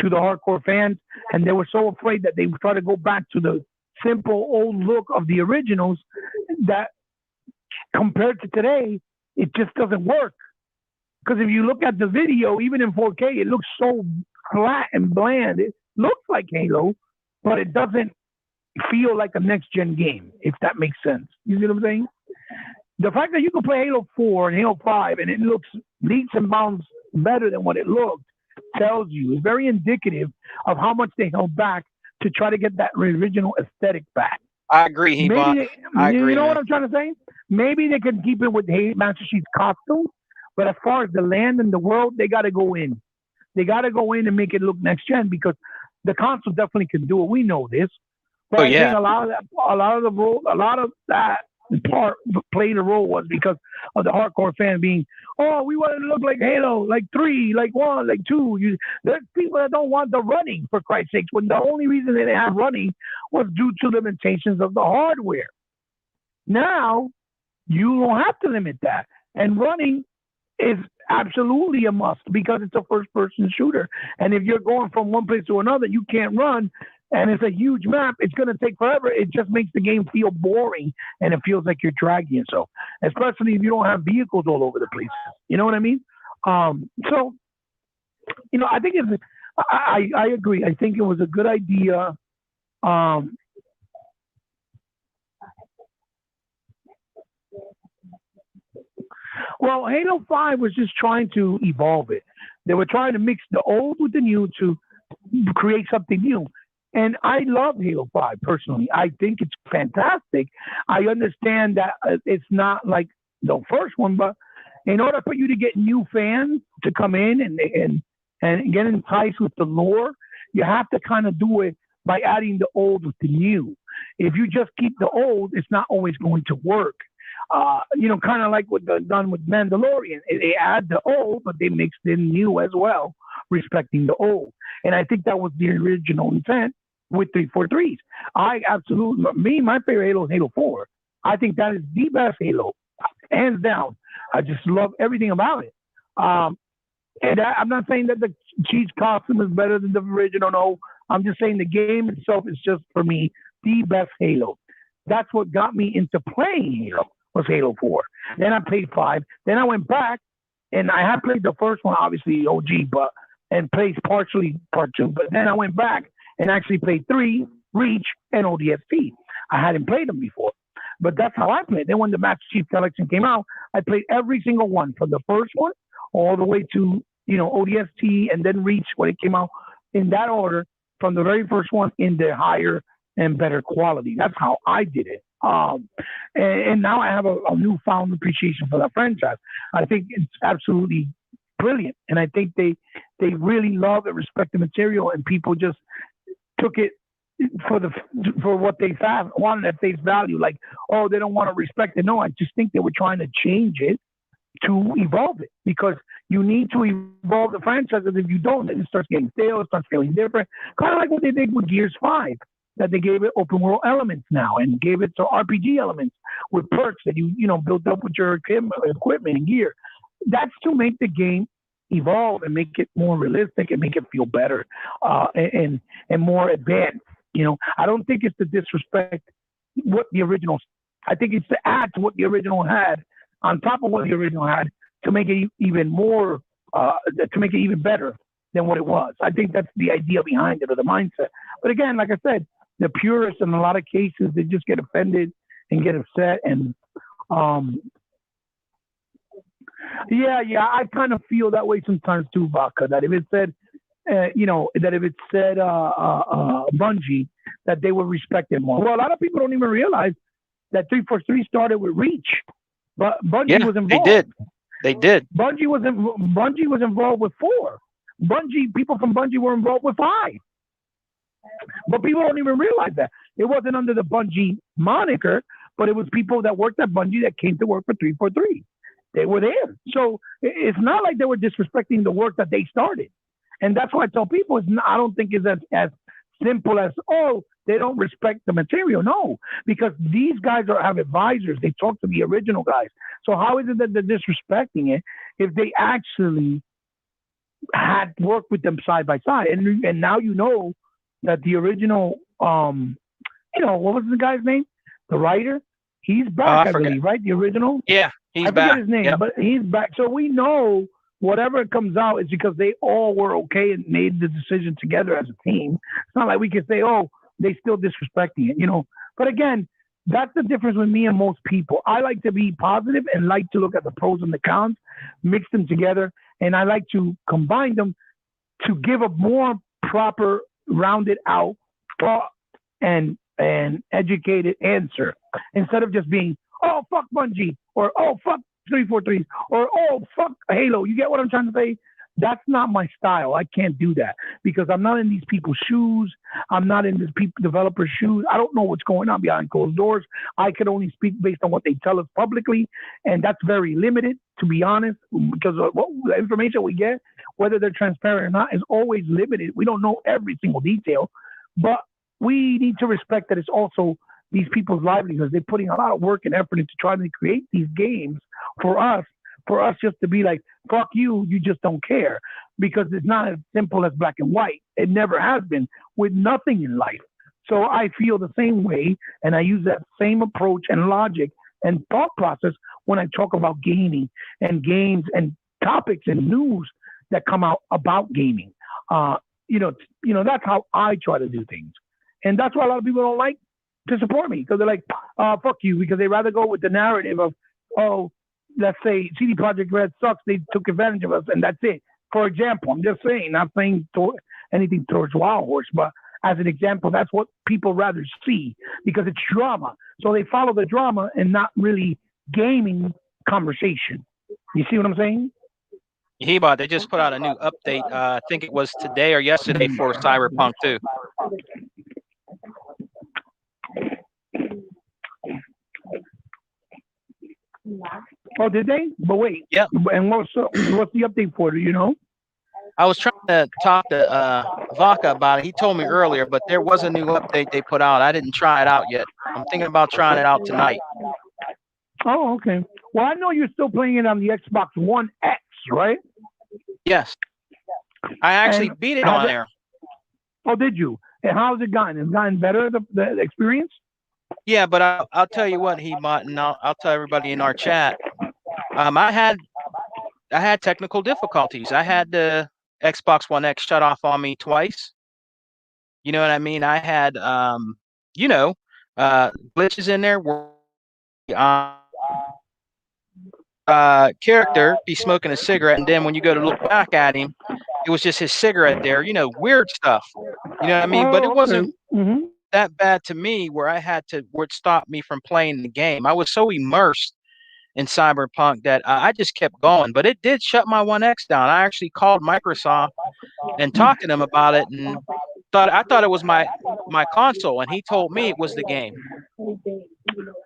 Speaker 2: to the hardcore fans, and they were so afraid that they would try to go back to the simple old look of the originals, that compared to today, it just doesn't work. Because if you look at the video, even in 4K, it looks so flat and bland. It looks like Halo, but it doesn't feel like a next gen game, if that makes sense. You see what I'm saying? The fact that you can play Halo 4 and Halo 5 and it looks leaps and bounds better than what it looked tells you, is very indicative of how much they held back to try to get that original aesthetic back.
Speaker 1: I agree,
Speaker 2: Maybe
Speaker 1: Hebot.
Speaker 2: they,
Speaker 1: I
Speaker 2: you
Speaker 1: agree,
Speaker 2: know what
Speaker 1: man.
Speaker 2: I'm trying to say? Maybe they can keep it with Master Chief's costume, but as far as the land and the world, they got to go in. They got to go in and make it look next gen because the console definitely can do it. We know this, but
Speaker 1: Oh
Speaker 2: I think
Speaker 1: yeah.
Speaker 2: a lot of that part playing a role was because of the hardcore fan being, oh, we want it to look like Halo, like 3, like 1, like 2. There's people that don't want the running, for Christ's sakes, when the only reason they didn't have running was due to limitations of the hardware. Now you don't have to limit that, and running is absolutely a must because it's a first person shooter. And if you're going from one place to another, you can't run. And it's a huge map. It's going to take forever. It just makes the game feel boring and it feels like you're dragging yourself, especially if you don't have vehicles all over the place. You know what I mean? So, I think I agree. I think it was a good idea. Um, Well, Halo 5 was just trying to evolve it. They were trying to mix the old with the new to create something new. And I love Halo 5 personally. I think it's fantastic. I understand that it's not like the first one, but in order for you to get new fans to come in and get enticed with the lore, you have to kind of do it by adding the old with the new. If you just keep the old, it's not always going to work. Kind of like what they've done with Mandalorian. They add the old, but they mixed in new as well, respecting the old. And I think that was the original intent with 343s. I absolutely, my favorite Halo is Halo 4. I think that is the best Halo, hands down. I just love everything about it. I'm not saying that the Chiefs costume is better than the original. No, I'm just saying the game itself is just for me the best Halo. That's what got me into playing Halo was Halo 4. Then I played 5. Then I went back and I had played the first one, obviously OG, but and played partially part 2. But then I went back and actually played 3, Reach, and ODST. I hadn't played them before. But that's how I played. Then when the Master Chief Collection came out, I played every single one from the first one all the way to, ODST and then Reach when it came out in that order from the very first one in the higher and better quality. That's how I did it. And now I have a newfound appreciation for that franchise. I think it's absolutely brilliant, and I think they really love and respect the material, and people just took it for what they wanted at face value. Like, oh, they don't want to respect it. No, I just think they were trying to change it to evolve it because you need to evolve the franchise. Because if you don't, then it starts getting stale. It starts feeling different. Kind of like what they did with Gears 5. That they gave it open world elements now and gave it to RPG elements with perks that you built up with your equipment and gear. That's to make the game evolve and make it more realistic and make it feel better and more advanced. I don't think it's to disrespect what the original. I think it's to add to what the original had on top of what the original had to make it even more to make it even better than what it was. I think that's the idea behind it or the mindset. But again, like I said, the purists in a lot of cases they just get offended and get upset and I kind of feel that way sometimes too, Vaca. That if it said that if it said Bungie that they would respect it more. Well, a lot of people don't even realize that 343 started with Reach, but Bungie
Speaker 1: Yeah,
Speaker 2: was
Speaker 1: they
Speaker 2: involved.
Speaker 1: did. They did.
Speaker 2: Bungie was involved with 4. People from Bungie were involved with 5. But people don't even realize that. It wasn't under the Bungie moniker, but it was people that worked at Bungie that came to work for 343. They were there. So it's not like they were disrespecting the work that they started. And that's why I tell people, I don't think it's as simple as, oh, they don't respect the material. No, because these guys have advisors. They talk to the original guys. So how is it that they're disrespecting it if they actually had worked with them side by side? And now that the original, what was the guy's name? The writer? He's back, I believe, right? The original?
Speaker 1: Yeah, he's
Speaker 2: I forget
Speaker 1: back.
Speaker 2: his name,
Speaker 1: Yep.
Speaker 2: but he's back. So we know whatever comes out is because they all were okay and made the decision together as a team. It's not like we can say, oh, they still disrespecting it, you know. But again, that's the difference with me and most people. I like to be positive and like to look at the pros and the cons, mix them together, and I like to combine them to give a more proper, rounded out thought and educated answer instead of just being, oh fuck Bungie, or oh fuck 343, or oh fuck Halo. You get what I'm trying to say? That's not my style. I can't do that because I'm not in these people's shoes. I'm not in these people developers' shoes. I don't know what's going on behind closed doors. I can only speak based on what they tell us publicly, and that's very limited, to be honest, because what the information we get, whether they're transparent or not, is always limited. We don't know every single detail, but we need to respect that it's also these people's livelihoods. They're putting a lot of work and effort into trying to create these games for us just to be like, fuck you, you just don't care. Because it's not as simple as black and white. It never has been with nothing in life. So I feel the same way, and I use that same approach and logic and thought process when I talk about gaming and games and topics and news that come out about gaming. That's how I try to do things. And that's why a lot of people don't like to support me, because they're like, fuck you, because they rather go with the narrative of, oh, let's say CD Projekt Red sucks, they took advantage of us, and that's it. For example, I'm just saying, not saying anything towards Wild Horse, but as an example, that's what people rather see because it's drama. So they follow the drama and not really gaming conversation. You see what I'm saying?
Speaker 1: Hebot, they just put out a new update. I think it was today or yesterday for Cyberpunk 2.
Speaker 2: Oh, did they? But wait.
Speaker 1: Yeah.
Speaker 2: And what's the update for? Do you know?
Speaker 1: I was trying to talk to Vaca about it. He told me earlier, but there was a new update they put out. I didn't try it out yet. I'm thinking about trying it out tonight.
Speaker 2: Oh, okay. Well, I know you're still playing it on the Xbox One X, right?
Speaker 1: Yes. I actually beat it on there.
Speaker 2: Oh, did you? And how's it gotten? Has it gotten better, the experience?
Speaker 1: Yeah, but I'll tell you what, Hebot, and I'll tell everybody in our chat. I had technical difficulties. I had the Xbox One X shut off on me twice. You know what I mean? I had glitches in there where character be smoking a cigarette, and then when you go to look back at him, it was just his cigarette there. Weird stuff. You know what I mean? But it wasn't that bad to me where it stopped me from playing the game. I was so immersed in Cyberpunk that I just kept going. But it did shut my One X down. I actually called Microsoft and talked to them about it, and I thought it was my console, and he told me it was the game.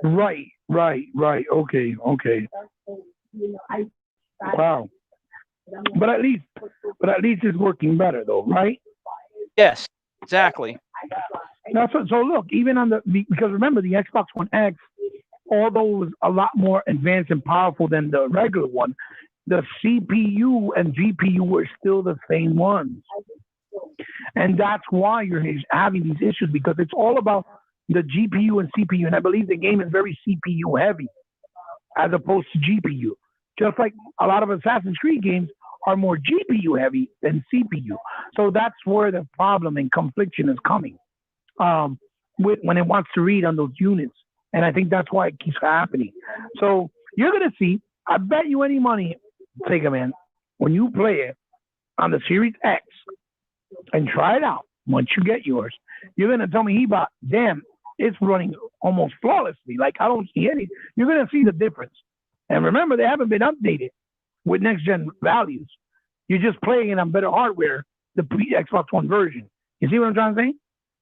Speaker 2: Right. Okay. Wow. But at least it's working better, though, right?
Speaker 1: Yes, exactly.
Speaker 2: Now, so look, even on because remember the Xbox One X, although it was a lot more advanced and powerful than the regular one, the CPU and GPU were still the same ones. And that's why you're having these issues, because it's all about the GPU and CPU. And I believe the game is very CPU heavy as opposed to GPU. Just like a lot of Assassin's Creed games are more GPU heavy than CPU. So that's where the problem and confliction is coming when it wants to read on those units. And I think that's why it keeps happening. So you're going to see, I bet you any money, segaman, when you play it on the Series X and try it out, once you get yours, you're going to tell me, Hebot, damn, it's running almost flawlessly. Like, I don't see any. You're going to see the difference. And remember, they haven't been updated with next-gen values. You're just playing it on better hardware, the Xbox One version. You see what I'm trying to say?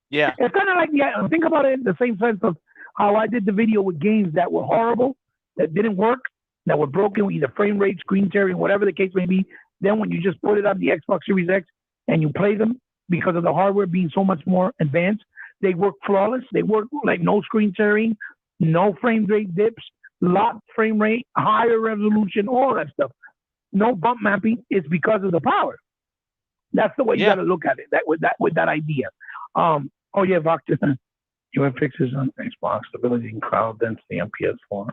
Speaker 1: Yeah.
Speaker 2: It's kind of like, think about it in the same sense of how I did the video with games that were horrible, that didn't work, that were broken, either frame rate, screen tearing, whatever the case may be. Then when you just put it on the Xbox Series X and you play them, because of the hardware being so much more advanced, they work flawless. They work like no screen tearing, no frame rate dips, lot frame rate, higher resolution, all that stuff. No bump mapping. It's because of the power. That's the way you got to look at it. With that idea. Victor, you have fixes on Xbox stability and crowd density on PS4.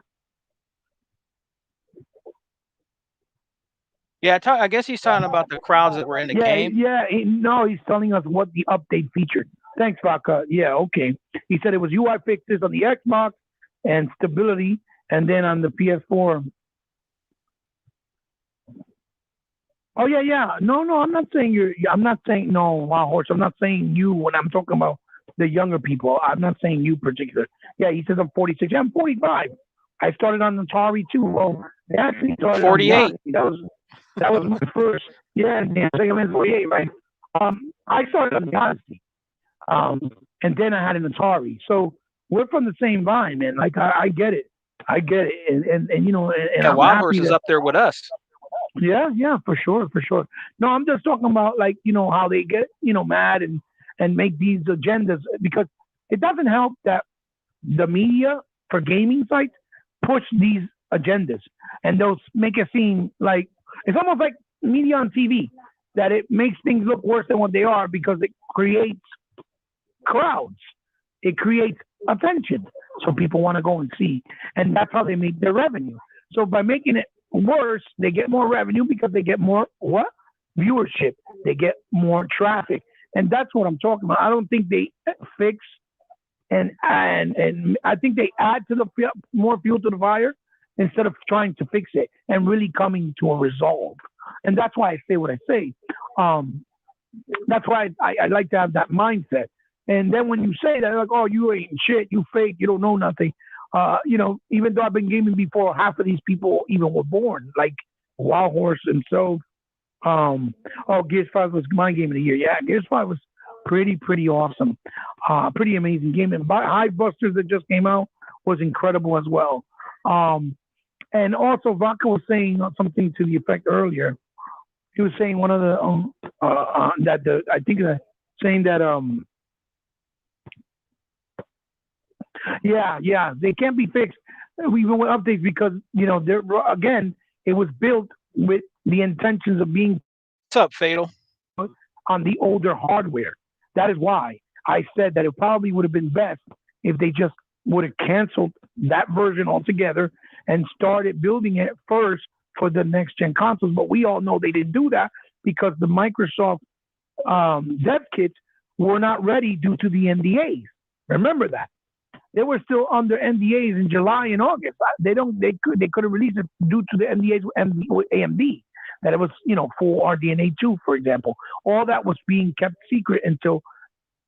Speaker 1: Yeah, I guess he's talking about the crowds that were in the game.
Speaker 2: Yeah, he's telling us what the update featured. Thanks, Vodka. Yeah, okay. He said it was UI fixes on the Xbox and stability, and then on the PS4. Oh yeah, yeah. No, no, I'm not saying you're. I'm not saying no, Wild Horse. I'm not saying you when I'm talking about the younger people. I'm not saying you particular. Yeah, he says I'm 46. Yeah, I'm 45. I started on Atari too. Well, I actually started on the
Speaker 1: 48.
Speaker 2: Odyssey. That was my first. Yeah, yeah. Sega Man 48, right? I started on the Odyssey, um, and then I had an Atari. So we're from the same vine, man. Like I get it. I get it, and you know, and
Speaker 1: Yeah,
Speaker 2: I'm
Speaker 1: Wild Horse
Speaker 2: happy
Speaker 1: is
Speaker 2: that
Speaker 1: up there with us.
Speaker 2: yeah, yeah, for sure, for sure. No, I'm just talking about like how they get mad and make these agendas because it doesn't help that the media for gaming sites push these agendas and they'll make it seem like it's almost like media on TV that it makes things look worse than what they are because it creates crowds, it creates attention, so people want to go and see, and that's how they make their revenue. So by making it worse, they get more revenue because they get more what viewership, they get more traffic, and that's what I'm talking about. I don't think they fix and I think they add to the more fuel to the fire instead of trying to fix it and really coming to a resolve. And that's why I say what I say. Um, that's why I like to have that mindset. And then when you say that, like, oh, you ain't shit, you fake, you don't know nothing. Even though I've been gaming before, half of these people even were born, like Wild Horse and so. Gears 5 was my game of the year. Yeah, Gears 5 was pretty awesome. Pretty amazing game. And Hive Busters that just came out was incredible as well. And also, Vodka was saying something to the effect earlier. He was saying one of the that the I think saying that yeah they can't be fixed even with updates because they're again it was built with the intentions of being
Speaker 1: What's up, Fatal?
Speaker 2: on the older hardware. That is why I said that it probably would have been best if they just would have canceled that version altogether and started building it first for the next gen consoles. But we all know they didn't do that because the Microsoft dev kits were not ready due to the NDAs. Remember that. They were still under NDAs in July and August. They could have released it due to the NDAs with AMD that it was full RDNA 2, for example. All that was being kept secret until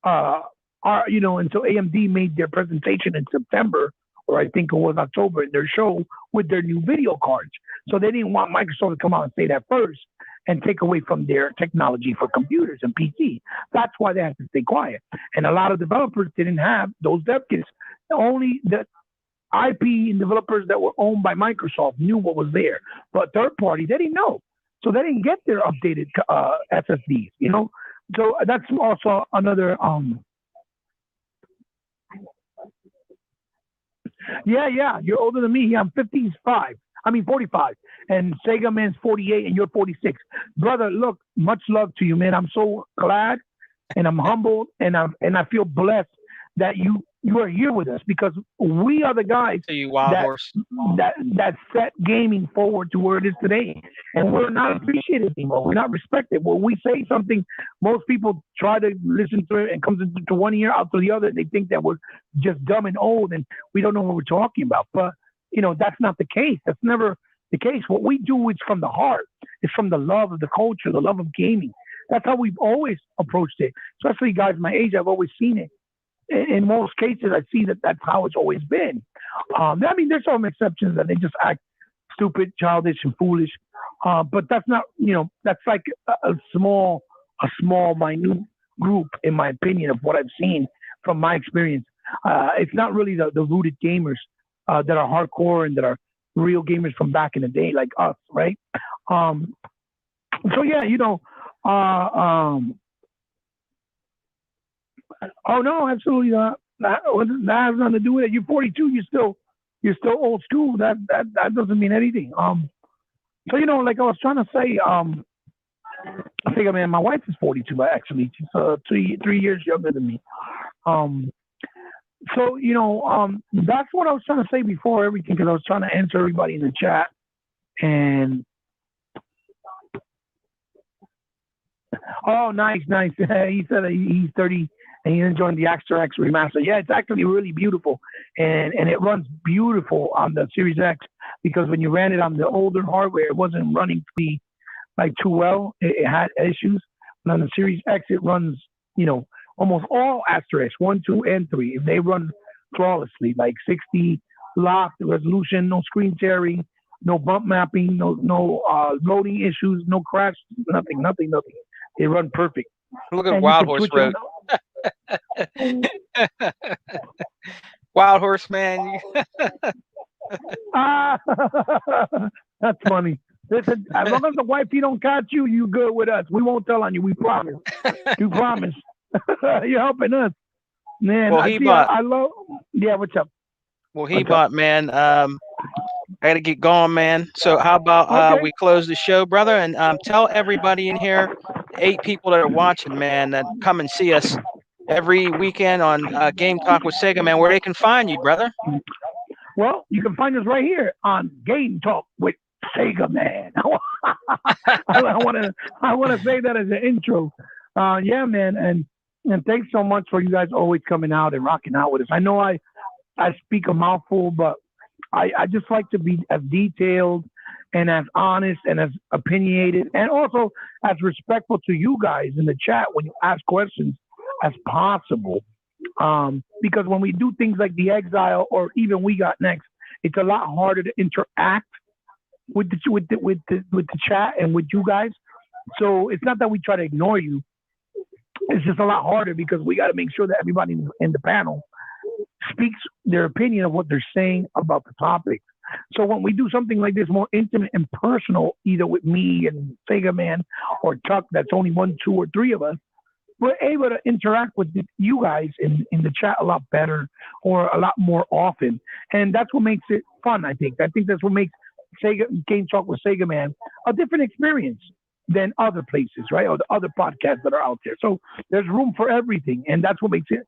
Speaker 2: until AMD made their presentation in September, or I think it was October, in their show with their new video cards. So they didn't want Microsoft to come out and say that first and take away from their technology for computers and PC. That's why they had to stay quiet. And a lot of developers didn't have those dev kits. Only the IP and developers that were owned by Microsoft knew what was there. But third party, they didn't know. So they didn't get their updated SSDs, So that's also another yeah, you're older than me. Yeah, I'm 55. I mean 45. And Sega Man's 48 and you're 46. Brother, look, much love to you, man. I'm so glad and I'm humbled and I feel blessed that you are here with us because we are the guys
Speaker 1: To you, Wild
Speaker 2: that
Speaker 1: Horse.
Speaker 2: that set gaming forward to where it is today. And we're not appreciated anymore. We're not respected. When we say something, most people try to listen to it and comes into one ear out to the other. They think that we're just dumb and old and we don't know what we're talking about. But that's not the case. That's never the case. What we do is from the heart. It's from the love of the culture, the love of gaming. That's how we've always approached it. Especially guys my age, I've always seen it. In most cases, I see that that's how it's always been. I mean, there's some exceptions that they just act stupid, childish, and foolish. But that's not, that's like a small, minute group, in my opinion, of what I've seen from my experience. It's not really the rooted gamers that are hardcore and that are real gamers from back in the day, like us, right? So yeah, oh no, absolutely not. That has nothing to do with it. You're 42. You're still old school. That doesn't mean anything. So like I was trying to say, I think my wife is 42 actually. She's 3 years younger than me. So that's what I was trying to say before everything because I was trying to answer everybody in the chat and Oh, nice, nice. He said he's 30 and he's enjoying the Extra X remaster. Yeah, it's actually really beautiful, and it runs beautiful on the Series X because when you ran it on the older hardware, it wasn't running like too well. It had issues. And on the Series X, it runs, almost all Asterisk 1, 2, and 3. They run flawlessly, like 60 locked resolution, no screen tearing, no bump mapping, no loading issues, no crash, nothing. They run perfect.
Speaker 1: Look at
Speaker 2: And you
Speaker 1: Wild
Speaker 2: can
Speaker 1: Horse
Speaker 2: switch
Speaker 1: Road.
Speaker 2: on.
Speaker 1: Wild Horse, man.
Speaker 2: Ah, that's funny. Listen, as long as the wifey don't catch you, you good with us. We won't tell on you. We promise. You promise. You're helping us, man.
Speaker 1: Well,
Speaker 2: I
Speaker 1: he
Speaker 2: see.
Speaker 1: bought.
Speaker 2: I love. Yeah, what's up?
Speaker 1: Well, he
Speaker 2: What's up?
Speaker 1: bought, man. I got to get going, man. So how about
Speaker 2: Okay.
Speaker 1: we close the show, brother, and tell everybody in here, the 8 people that are watching, man, that come and see us every weekend on Game Talk with Sega, man, where they can find you, brother.
Speaker 2: Well, you can find us right here on Game Talk with Sega Man. I want to say that as an intro. Yeah, man, and thanks so much for you guys always coming out and rocking out with us. I know I speak a mouthful, but I just like to be as detailed and as honest and as opinionated and also as respectful to you guys in the chat when you ask questions as possible. Because when we do things like the exile or even we got next, it's a lot harder to interact with the chat and with you guys. So it's not that we try to ignore you. It's just a lot harder because we got to make sure that everybody in the panel speaks their opinion of what they're saying about the topic. So when we do something like this, more intimate and personal, either with me and Sega Man or Tuck, that's only 1, 2, or 3 of us, we're able to interact with you guys in the chat a lot better or a lot more often. And that's what makes it fun, I think. I think that's what makes Sega Game Talk with Sega Man a different experience than other places, right? Or the other podcasts that are out there. So there's room for everything. And that's what makes it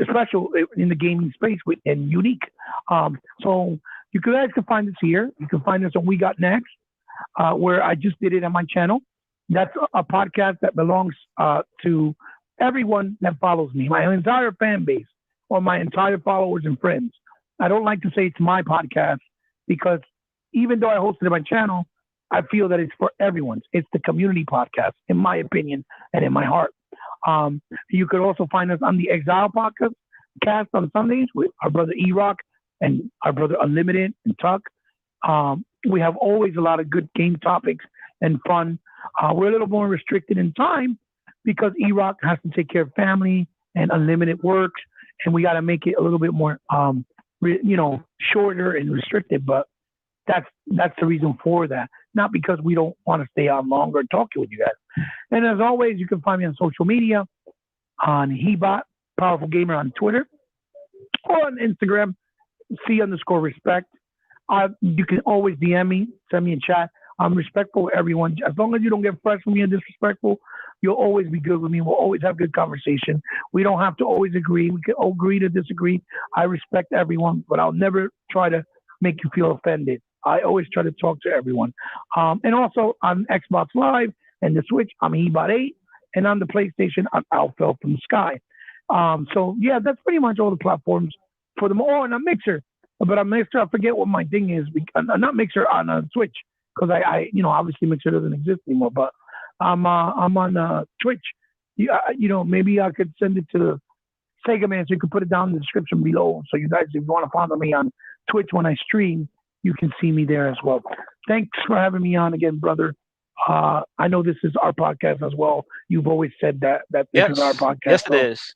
Speaker 2: special in the gaming space and unique. So you guys can find us here. You can find us on We Got Next, where I just did it on my channel. That's a podcast that belongs to everyone that follows me, my entire fan base, or my entire followers and friends. I don't like to say it's my podcast because even though I hosted it on my channel, I feel that it's for everyone. It's the community podcast, in my opinion and in my heart. You could also find us on the Exile podcast cast on Sundays with our brother E-Rock and our brother Unlimited and Tuck. We have always a lot of good game topics and fun. We're a little more restricted in time because E-Rock has to take care of family and Unlimited works, and we got to make it a little bit more, shorter and restricted. But that's the reason for that. Not because we don't want to stay on longer talking with you guys. And as always, you can find me on social media on Hebot, Powerful Gamer on Twitter, or on Instagram, C_respect. You can always DM me, send me a chat. I'm respectful of everyone. As long as you don't get fresh with me and disrespectful, you'll always be good with me. We'll always have good conversation. We don't have to always agree. We can agree to disagree. I respect everyone, but I'll never try to make you feel offended. I always try to talk to everyone. And also on Xbox Live and the Switch, I'm Hebot8. And on the PlayStation, I'm Alfell from the Sky. So, yeah, that's pretty much all the platforms for them. Oh, and a Mixer. But on Mixer, I forget what my thing is. Not Mixer, on a Switch. Because obviously Mixer doesn't exist anymore. But I'm on Twitch. Maybe I could send it to Sega Man so you can put it down in the description below. So you guys, if you want to follow me on Twitch when I stream, you can see me there as well. Thanks for having me on again, brother. I know this is our podcast as well. You've always said that this is our podcast.
Speaker 1: Yes, it is.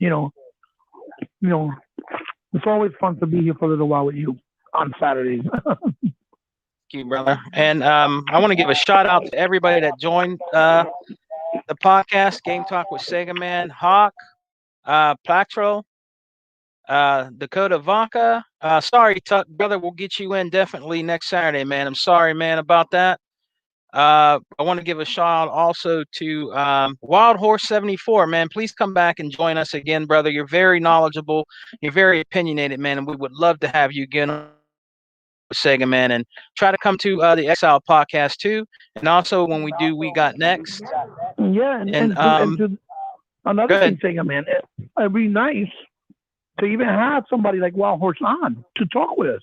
Speaker 2: It's always fun to be here for a little while with you on Saturdays.
Speaker 1: Thank you, brother. And I want to give a shout out to everybody that joined the podcast, Game Talk with Sega Man, Hawk, Platro, Dakota Vaca. Sorry, Tuck, brother, we'll get you in definitely next Saturday, man. I'm sorry, man, about that. I want to give a shout out also to Wild Horse 74, man. Please come back and join us again, brother. You're very knowledgeable. You're very opinionated, man, and we would love to have you again with Sega Man, and try to come to the Exile podcast too. And also when we do We Got Next,
Speaker 2: Yeah,
Speaker 1: And
Speaker 2: and to
Speaker 1: go
Speaker 2: another thing,
Speaker 1: ahead.
Speaker 2: Sega man, it'd be nice to even have somebody like Wild Horse on to talk with us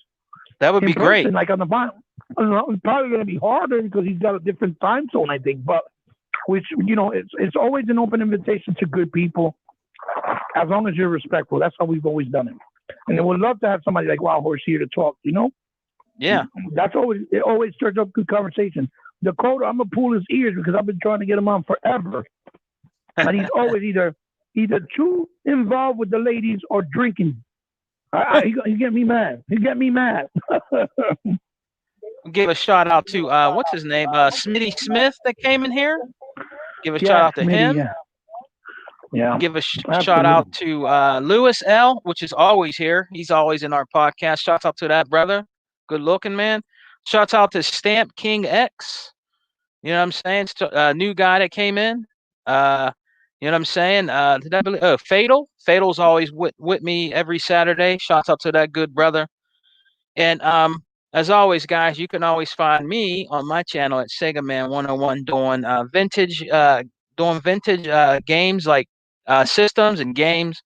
Speaker 1: That would
Speaker 2: in
Speaker 1: be great.
Speaker 2: person, like on the phone. I don't know, it's probably going to be harder because he's got a different time zone, I think. But which it's always an open invitation to good people, as long as you're respectful. That's how we've always done it. And I would love to have somebody like Wild Horse here to talk.
Speaker 1: Yeah.
Speaker 2: That's always stirs up good conversation. Dakota, I'm gonna pull his ears because I've been trying to get him on forever, and he's always either too involved with the ladies or drinking. He get me mad. He get me mad.
Speaker 1: Give a shout out to what's his name? Smitty Smith that came in here. Give a shout
Speaker 2: Yeah,
Speaker 1: out to
Speaker 2: Smitty.
Speaker 1: him.
Speaker 2: Yeah, yeah,
Speaker 1: Give a shout
Speaker 2: absolutely.
Speaker 1: out to Lewis L, which is always here. He's always in our podcast. Shouts out to that brother. Good looking man. Shouts out to Stamp King X. You know what I'm saying? New guy that came in. You know what I'm saying? Did I believe? Oh, Fatal. Fatal's always with me every Saturday. Shouts out to that good brother. And as always, guys, you can always find me on my channel at segaman 101 doing vintage games like systems and games,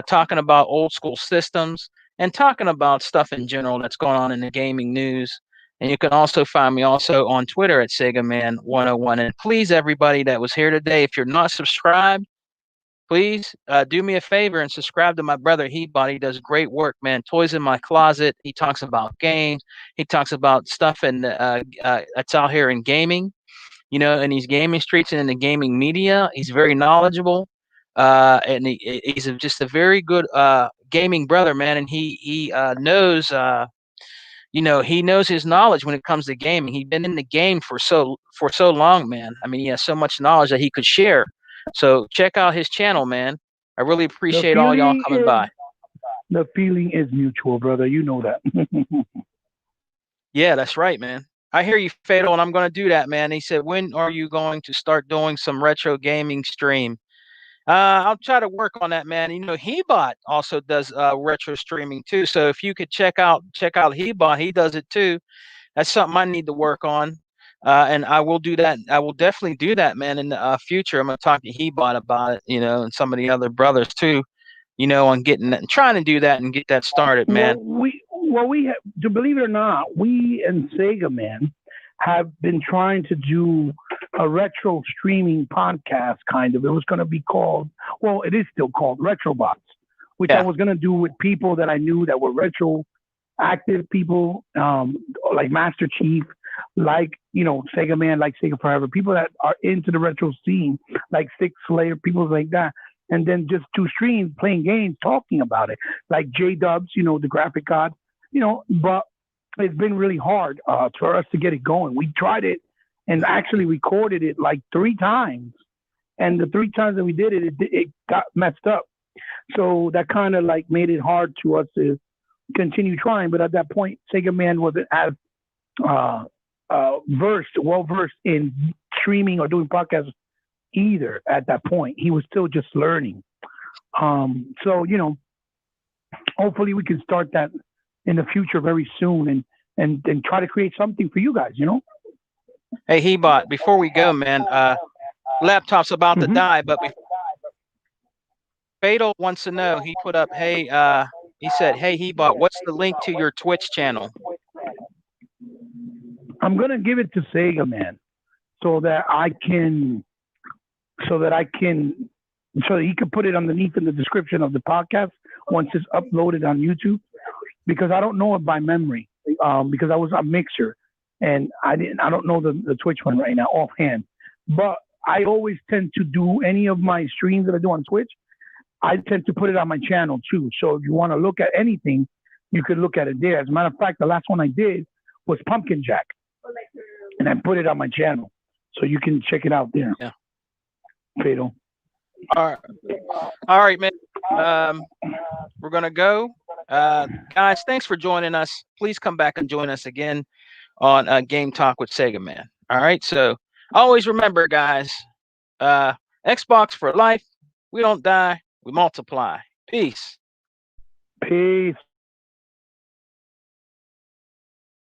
Speaker 1: talking about old school systems and talking about stuff in general that's going on in the gaming news. And you can also find me also on Twitter at segaman101. And please, everybody that was here today, if you're not subscribed, please do me a favor and subscribe to my brother Hebot. He does great work, man. Toys in My Closet. He talks about games. He talks about stuff that's out here in gaming, in these gaming streets and in the gaming media. He's very knowledgeable, and he's just a very good gaming brother, man. And he knows. He knows his knowledge when it comes to gaming. He's been in the game for so long, man. I mean, he has so much knowledge that he could share. So check out his channel, man. I really
Speaker 2: The
Speaker 1: appreciate all y'all
Speaker 2: feeling
Speaker 1: coming
Speaker 2: is
Speaker 1: by.
Speaker 2: the feeling is mutual, brother. You know that.
Speaker 1: Yeah, that's right, man. I hear you, Fatal, and I'm going to do that, man. He said, when are you going to start doing some retro gaming stream? I'll try to work on that, man. Hebot also does retro streaming too. So if you could check out Hebot, he does it too. That's something I need to work on. And I will do that. I will definitely do that, man. In the future, I'm going to talk to Hebot about it, and some of the other brothers too, on getting that, trying to do that and get that started, man.
Speaker 2: We have, to believe it or not, we and Sega Man have been trying to do a retro streaming podcast. Kind of, it was going to be called. Well, it is still called Retrobots, which I
Speaker 1: Yeah.
Speaker 2: was going to do with people that I knew that were retro active people, like Master Chief, like Sega Man, like Sega Forever, people that are into the retro scene, like Six Slayer, people like that. And then just do streams, playing games, talking about it, like J Dubs, the graphic god, But it's been really hard for us to get it going. We tried it and actually recorded it like 3 times, and the 3 times that we did it, it got messed up. So that kind of like made it hard to us to continue trying. But at that point, Sega Man wasn't as uh, well versed in streaming or doing podcasts either. At that point, he was still just learning. So hopefully we can start that in the future very soon, and try to create something for you guys.
Speaker 1: Hey, Hebot, before we go, man, laptop's about to
Speaker 2: Mm-hmm.
Speaker 1: die, but Fatal wants to know. He put up, hey, he said, hey, Hebot, what's the link to your Twitch channel?
Speaker 2: I'm gonna give it to Sega Man so that he can put it underneath in the description of the podcast once it's uploaded on YouTube, because I don't know it by memory, because I was a mixer and I don't know the Twitch one right now offhand, but I always tend to do any of my streams that I do on Twitch. I tend to put it on my channel too. So if you want to look at anything, you could look at it there. As a matter of fact, the last one I did was Pumpkin Jack, and I put it on my channel, so you can check it out there.
Speaker 1: Yeah.
Speaker 2: Fatal.
Speaker 1: All right, man. We're gonna go, guys. Thanks for joining us. Please come back and join us again on Game Talk with Sega Man. All right. So always remember, guys. Xbox for life. We don't die. We multiply. Peace.
Speaker 2: Peace.